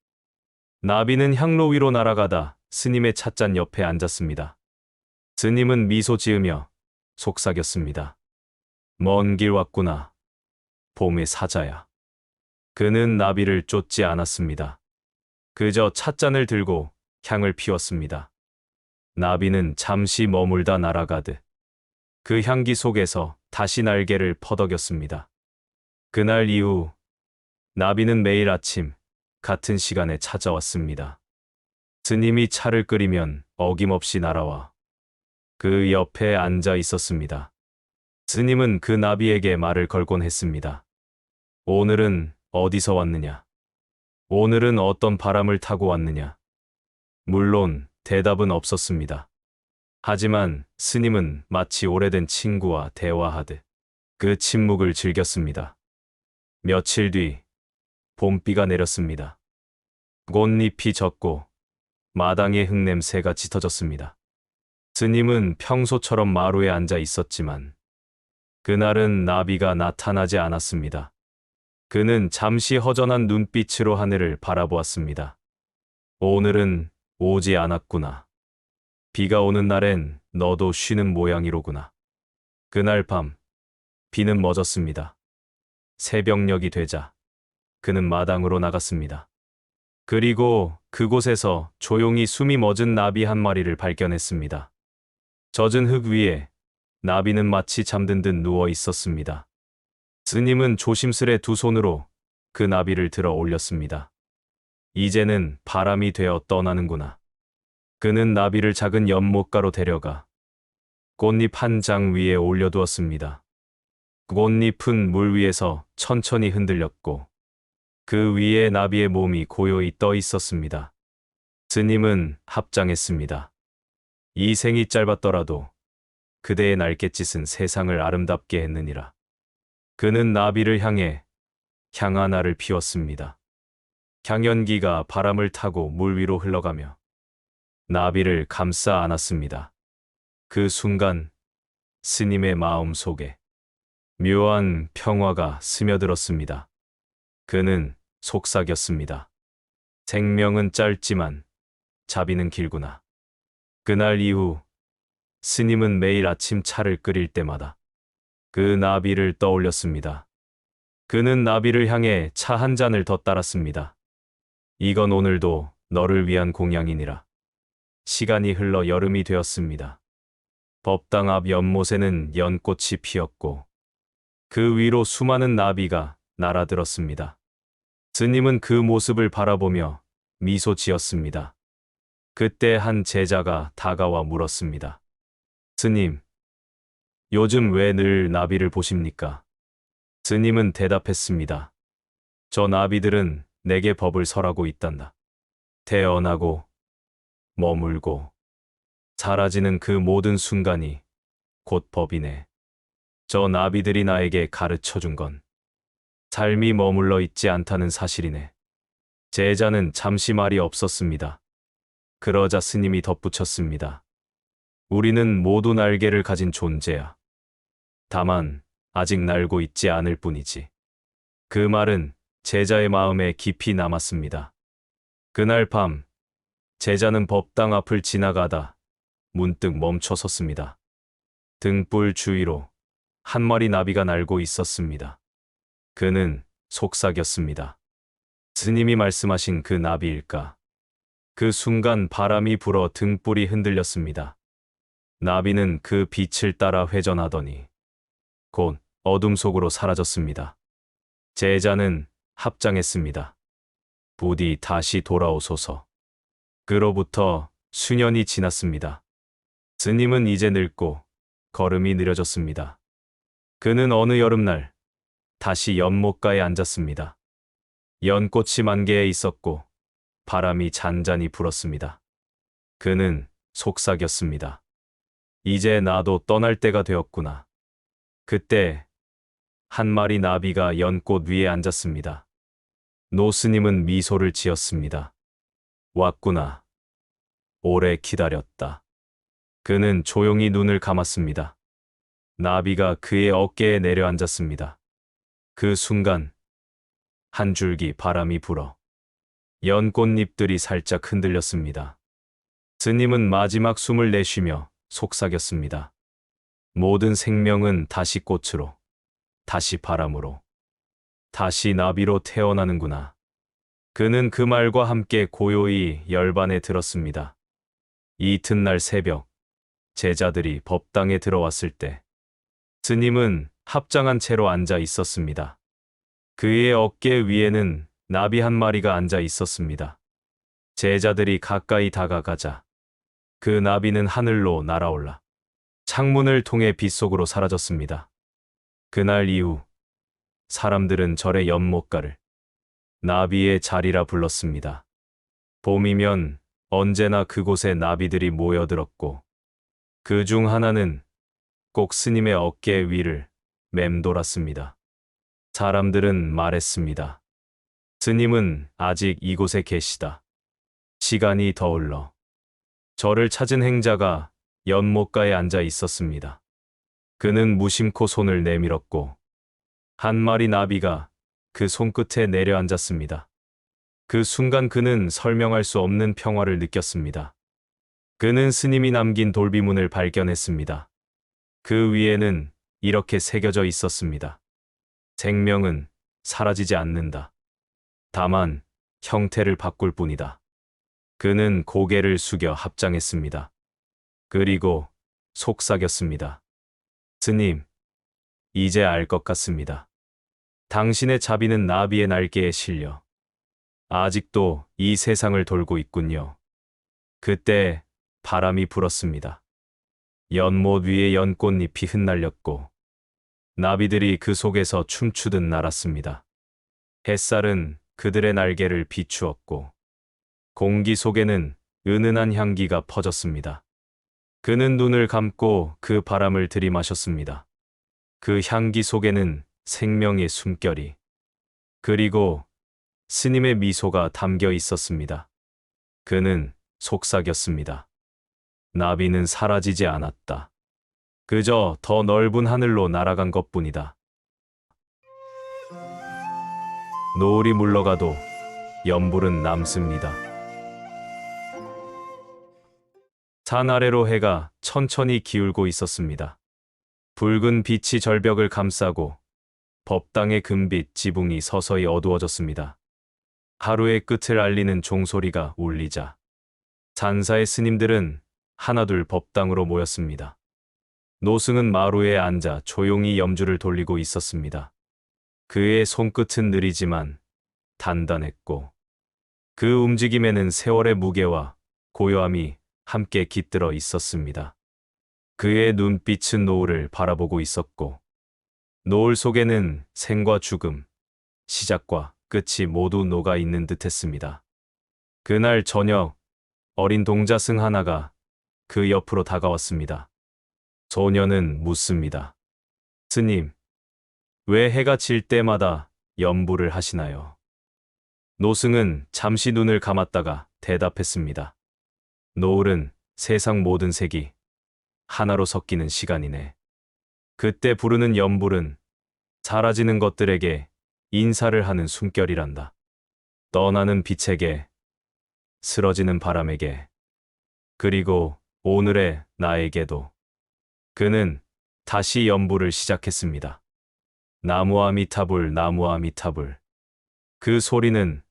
Speaker 1: 나비는 향로 위로 날아가다 스님의 찻잔 옆에 앉았습니다. 스님은 미소 지으며 속삭였습니다. 먼 길 왔구나. 봄의 사자야. 그는 나비를 쫓지 않았습니다. 그저 찻잔을 들고 향을 피웠습니다. 나비는 잠시 머물다 날아가듯 그 향기 속에서 다시 날개를 퍼덕였습니다. 그날 이후 나비는 매일 아침 같은 시간에 찾아왔습니다. 스님이 차를 끓이면 어김없이 날아와 그 옆에 앉아 있었습니다. 스님은 그 나비에게 말을 걸곤 했습니다. 오늘은 어디서 왔느냐? 오늘은 어떤 바람을 타고 왔느냐? 물론 대답은 없었습니다. 하지만 스님은 마치 오래된 친구와 대화하듯 그 침묵을 즐겼습니다. 며칠 뒤 봄비가 내렸습니다. 꽃잎이 졌고 마당의 흙냄새가 짙어졌습니다. 스님은 평소처럼 마루에 앉아 있었지만 그날은 나비가 나타나지 않았습니다. 그는 잠시 허전한 눈빛으로 하늘을 바라보았습니다. 오늘은 오지 않았구나. 비가 오는 날엔 너도 쉬는 모양이로구나. 그날 밤 비는 멎었습니다. 새벽녘이 되자 그는 마당으로 나갔습니다. 그리고 그곳에서 조용히 숨이 멎은 나비 한 마리를 발견했습니다. 젖은 흙 위에 나비는 마치 잠든 듯 누워 있었습니다. 스님은 조심스레 두 손으로 그 나비를 들어 올렸습니다. 이제는 바람이 되어 떠나는구나. 그는 나비를 작은 연못가로 데려가 꽃잎 한 장 위에 올려두었습니다. 꽃잎은 물 위에서 천천히 흔들렸고 그 위에 나비의 몸이 고요히 떠 있었습니다. 스님은 합장했습니다. 이 생이 짧았더라도 그대의 날갯짓은 세상을 아름답게 했느니라. 그는 나비를 향해 향 하나를 피웠습니다. 향연기가 바람을 타고 물 위로 흘러가며 나비를 감싸 안았습니다. 그 순간 스님의 마음 속에 묘한 평화가 스며들었습니다. 그는 속삭였습니다. 생명은 짧지만 자비는 길구나. 그날 이후 스님은 매일 아침 차를 끓일 때마다 그 나비를 떠올렸습니다. 그는 나비를 향해 차 한 잔을 더 따랐습니다. 이건 오늘도 너를 위한 공양이니라. 시간이 흘러 여름이 되었습니다. 법당 앞 연못에는 연꽃이 피었고 그 위로 수많은 나비가 날아들었습니다. 스님은 그 모습을 바라보며 미소 지었습니다. 그때 한 제자가 다가와 물었습니다. 스님, 요즘 왜 늘 나비를 보십니까? 스님은 대답했습니다. 저 나비들은 내게 법을 설하고 있단다. 태어나고 머물고 사라지는 그 모든 순간이 곧 법이네. 저 나비들이 나에게 가르쳐 준 건 삶이 머물러 있지 않다는 사실이네. 제자는 잠시 말이 없었습니다. 그러자 스님이 덧붙였습니다. 우리는 모두 날개를 가진 존재야. 다만 아직 날고 있지 않을 뿐이지. 그 말은 제자의 마음에 깊이 남았습니다. 그날 밤 제자는 법당 앞을 지나가다 문득 멈춰 섰습니다. 등불 주위로 한 마리 나비가 날고 있었습니다. 그는 속삭였습니다. 스님이 말씀하신 그 나비일까? 그 순간 바람이 불어 등불이 흔들렸습니다. 나비는 그 빛을 따라 회전하더니 곧 어둠 속으로 사라졌습니다. 제자는 합장했습니다. 부디 다시 돌아오소서. 그로부터 수년이 지났습니다. 스님은 이제 늙고 걸음이 느려졌습니다. 그는 어느 여름날 다시 연못가에 앉았습니다. 연꽃이 만개해 있었고 바람이 잔잔히 불었습니다. 그는 속삭였습니다. 이제 나도 떠날 때가 되었구나. 그때 한 마리 나비가 연꽃 위에 앉았습니다. 노스님은 미소를 지었습니다. 왔구나. 오래 기다렸다. 그는 조용히 눈을 감았습니다. 나비가 그의 어깨에 내려앉았습니다. 그 순간 한 줄기 바람이 불어 연꽃잎들이 살짝 흔들렸습니다. 스님은 마지막 숨을 내쉬며 속삭였습니다. 모든 생명은 다시 꽃으로, 다시 바람으로, 다시 나비로 태어나는구나. 그는 그 말과 함께 고요히 열반에 들었습니다. 이튿날 새벽, 제자들이 법당에 들어왔을 때 스님은 합장한 채로 앉아 있었습니다. 그의 어깨 위에는 나비 한 마리가 앉아 있었습니다. 제자들이 가까이 다가가자 그 나비는 하늘로 날아올라 창문을 통해 빛 속으로 사라졌습니다. 그날 이후 사람들은 절의 연못가를 나비의 자리라 불렀습니다. 봄이면 언제나 그곳에 나비들이 모여들었고 그 중 하나는 꼭 스님의 어깨 위를 맴돌았습니다. 사람들은 말했습니다. 스님은 아직 이곳에 계시다. 시간이 더 흘러. 저를 찾은 행자가 연못가에 앉아 있었습니다. 그는 무심코 손을 내밀었고 한 마리 나비가 그 손끝에 내려앉았습니다. 그 순간 그는 설명할 수 없는 평화를 느꼈습니다. 그는 스님이 남긴 돌비문을 발견했습니다. 그 위에는 이렇게 새겨져 있었습니다. 생명은 사라지지 않는다. 다만 형태를 바꿀 뿐이다. 그는 고개를 숙여 합장했습니다. 그리고 속삭였습니다. 스님, 이제 알 것 같습니다. 당신의 자비는 나비의 날개에 실려 아직도 이 세상을 돌고 있군요. 그때 바람이 불었습니다. 연못 위에 연꽃잎이 흩날렸고 나비들이 그 속에서 춤추듯 날았습니다. 햇살은 그들의 날개를 비추었고 공기 속에는 은은한 향기가 퍼졌습니다. 그는 눈을 감고 그 바람을 들이마셨습니다. 그 향기 속에는 생명의 숨결이 그리고 스님의 미소가 담겨 있었습니다. 그는 속삭였습니다. 나비는 사라지지 않았다. 그저 더 넓은 하늘로 날아간 것뿐이다. 노을이 물러가도 연불은 남습니다. 산 아래로 해가 천천히 기울고 있었습니다. 붉은 빛이 절벽을 감싸고 법당의 금빛 지붕이 서서히 어두워졌습니다. 하루의 끝을 알리는 종소리가 울리자 산사의 스님들은 하나둘 법당으로 모였습니다. 노승은 마루에 앉아 조용히 염주를 돌리고 있었습니다. 그의 손끝은 느리지만 단단했고 그 움직임에는 세월의 무게와 고요함이 함께 깃들어 있었습니다. 그의 눈빛은 노을을 바라보고 있었고 노을 속에는 생과 죽음, 시작과 끝이 모두 녹아 있는 듯했습니다. 그날 저녁 어린 동자승 하나가 그 옆으로 다가왔습니다. 소녀는 묻습니다. 스님, 왜 해가 질 때마다 연불을 하시나요? 노승은 잠시 눈을 감았다가 대답했습니다. 노을은 세상 모든 색이 하나로 섞이는 시간이네. 그때 부르는 연불은 사라지는 것들에게 인사를 하는 숨결이란다. 떠나는 빛에게, 쓰러지는 바람에게, 그리고 오늘의 나에게도. 그는 다시 연불을 시작했습니다. 나무아미타불, 나무아미타불. 그 소리는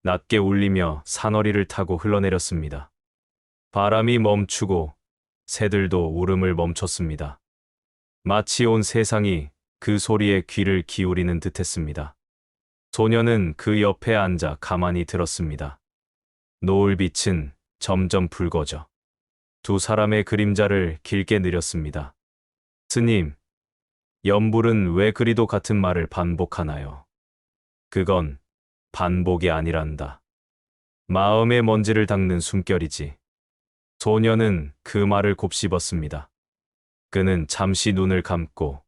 Speaker 1: 낮게 울리며 산허리를 타고 흘러내렸습니다. 바람이 멈추고 새들도 울음을 멈췄습니다. 마치 온 세상이 그 소리에 귀를 기울이는 듯했습니다. 소녀는 그 옆에 앉아 가만히 들었습니다. 노을빛은 점점 붉어져 두 사람의 그림자를 길게 느렸습니다. 스님, 연불은 왜 그리도 같은 말을 반복하나요? 그건 반복이 아니란다. 마음의 먼지를 닦는 숨결이지. 소녀는 그 말을 곱씹었습니다. 그는 잠시 눈을 감고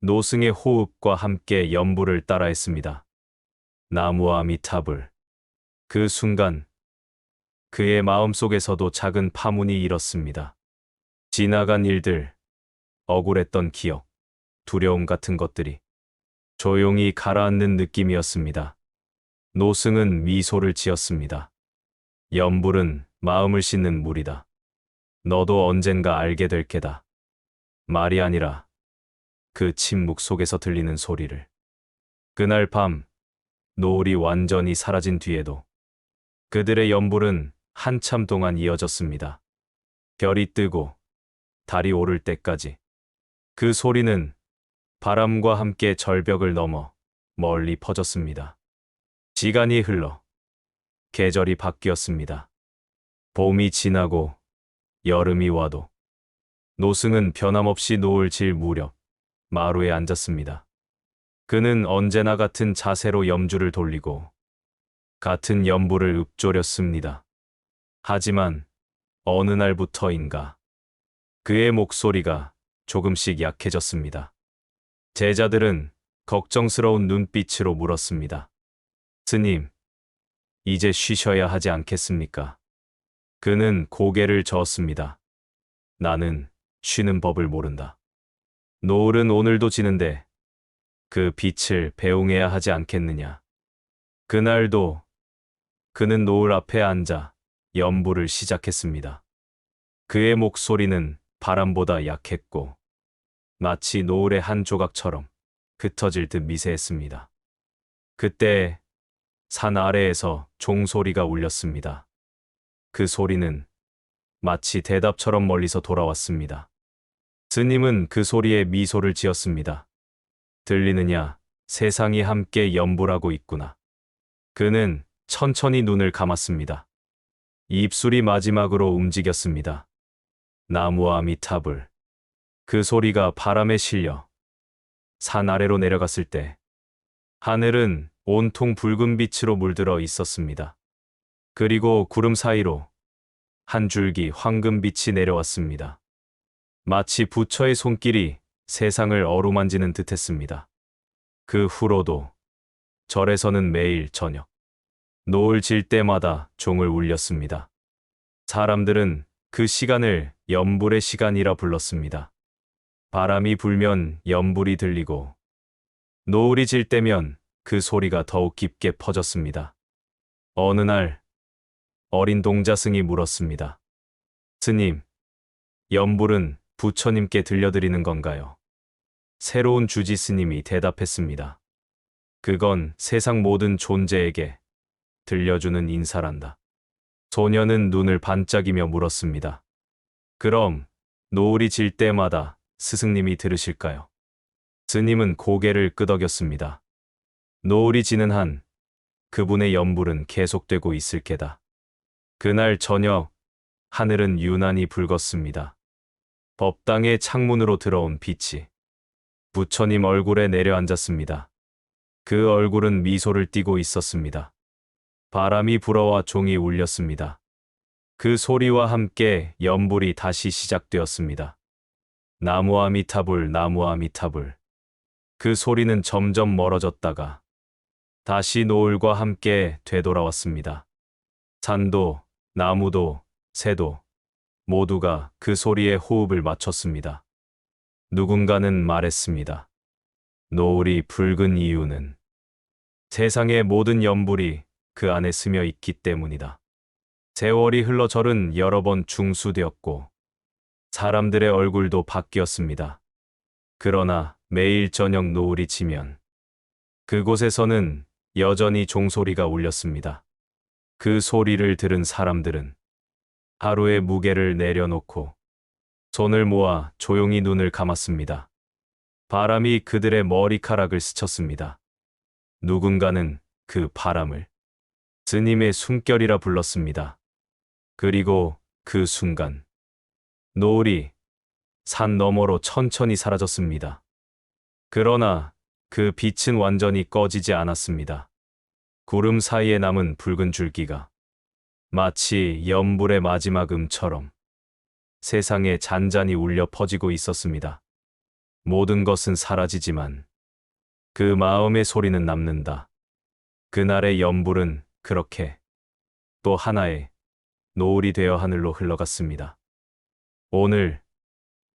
Speaker 1: 노승의 호흡과 함께 연불을 따라했습니다. 나무아미타불. 그 순간 그의 마음속에서도 작은 파문이 일었습니다. 지나간 일들, 억울했던 기억, 두려움 같은 것들이 조용히 가라앉는 느낌이었습니다. 노승은 미소를 지었습니다. 연불은 마음을 씻는 물이다. 너도 언젠가 알게 될 게다. 말이 아니라 그 침묵 속에서 들리는 소리를. 그날 밤 노을이 완전히 사라진 뒤에도 그들의 연불은 한참 동안 이어졌습니다. 별이 뜨고 달이 오를 때까지. 그 소리는 바람과 함께 절벽을 넘어 멀리 퍼졌습니다. 시간이 흘러 계절이 바뀌었습니다. 봄이 지나고 여름이 와도 노승은 변함없이 노을 질 무렵 마루에 앉았습니다. 그는 언제나 같은 자세로 염주를 돌리고 같은 연불을 읊조렸습니다. 하지만 어느 날부터인가 그의 목소리가 조금씩 약해졌습니다. 제자들은 걱정스러운 눈빛으로 물었습니다. 스님, 이제 쉬셔야 하지 않겠습니까? 그는 고개를 저었습니다. 나는 쉬는 법을 모른다. 노을은 오늘도 지는데 그 빛을 배웅해야 하지 않겠느냐. 그날도 그는 노을 앞에 앉아 연불을 시작했습니다. 그의 목소리는 바람보다 약했고 마치 노을의 한 조각처럼 흩어질 듯 미세했습니다. 그때 산 아래에서 종소리가 울렸습니다. 그 소리는 마치 대답처럼 멀리서 돌아왔습니다. 스님은 그 소리에 미소를 지었습니다. 들리느냐, 세상이 함께 연불하고 있구나. 그는 천천히 눈을 감았습니다. 입술이 마지막으로 움직였습니다. 나무와 미타불. 그 소리가 바람에 실려 산 아래로 내려갔을 때 하늘은 온통 붉은 빛으로 물들어 있었습니다. 그리고 구름 사이로 한 줄기 황금빛이 내려왔습니다. 마치 부처의 손길이 세상을 어루만지는 듯했습니다. 그 후로도 절에서는 매일 저녁 노을 질 때마다 종을 울렸습니다. 사람들은 그 시간을 연불의 시간이라 불렀습니다. 바람이 불면 연불이 들리고 노을이 질 때면 그 소리가 더욱 깊게 퍼졌습니다. 어느 날 어린 동자승이 물었습니다. 스님, 연불은 부처님께 들려드리는 건가요? 새로운 주지 스님이 대답했습니다. 그건 세상 모든 존재에게 들려주는 인사란다. 소녀는 눈을 반짝이며 물었습니다. 그럼 노을이 질 때마다 스승님이 들으실까요? 스님은 고개를 끄덕였습니다. 노을이 지는 한 그분의 연불은 계속되고 있을 게다. 그날 저녁 하늘은 유난히 붉었습니다. 법당의 창문으로 들어온 빛이 부처님 얼굴에 내려앉았습니다. 그 얼굴은 미소를 띠고 있었습니다. 바람이 불어와 종이 울렸습니다. 그 소리와 함께 연불이 다시 시작되었습니다. 나무와 미타불, 나무와 미타불. 그 소리는 점점 멀어졌다가 다시 노을과 함께 되돌아왔습니다. 산도, 나무도, 새도 모두가 그 소리에 호흡을 맞췄습니다. 누군가는 말했습니다. 노을이 붉은 이유는 세상의 모든 연불이 그 안에 스며 있기 때문이다. 세월이 흘러 절은 여러 번 중수되었고 사람들의 얼굴도 바뀌었습니다. 그러나 매일 저녁 노을이 지면 그곳에서는 여전히 종소리가 울렸습니다. 그 소리를 들은 사람들은 하루의 무게를 내려놓고 손을 모아 조용히 눈을 감았습니다. 바람이 그들의 머리카락을 스쳤습니다. 누군가는 그 바람을 스님의 숨결이라 불렀습니다. 그리고 그 순간 노을이 산 너머로 천천히 사라졌습니다. 그러나 그 빛은 완전히 꺼지지 않았습니다. 구름 사이에 남은 붉은 줄기가 마치 연불의 마지막 음처럼 세상에 잔잔히 울려 퍼지고 있었습니다. 모든 것은 사라지지만 그 마음의 소리는 남는다. 그날의 연불은 그렇게 또 하나의 노을이 되어 하늘로 흘러갔습니다. 오늘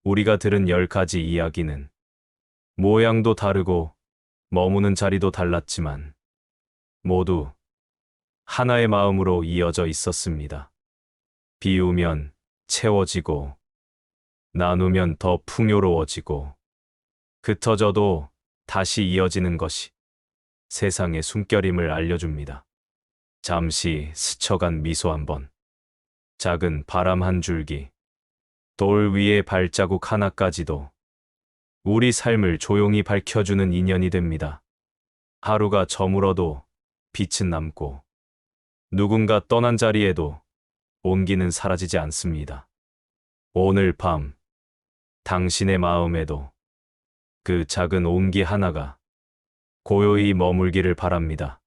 Speaker 1: 우리가 들은 10가지 이야기는 모양도 다르고 머무는 자리도 달랐지만 모두 하나의 마음으로 이어져 있었습니다. 비우면 채워지고 나누면 더 풍요로워지고 흩어져도 다시 이어지는 것이 세상의 숨결임을 알려줍니다. 잠시 스쳐간 미소 한 번, 작은 바람 한 줄기, 돌 위의 발자국 하나까지도 우리 삶을 조용히 밝혀주는 인연이 됩니다. 하루가 저물어도 빛은 남고 누군가 떠난 자리에도 온기는 사라지지 않습니다. 오늘 밤 당신의 마음에도 그 작은 온기 하나가 고요히 머물기를 바랍니다.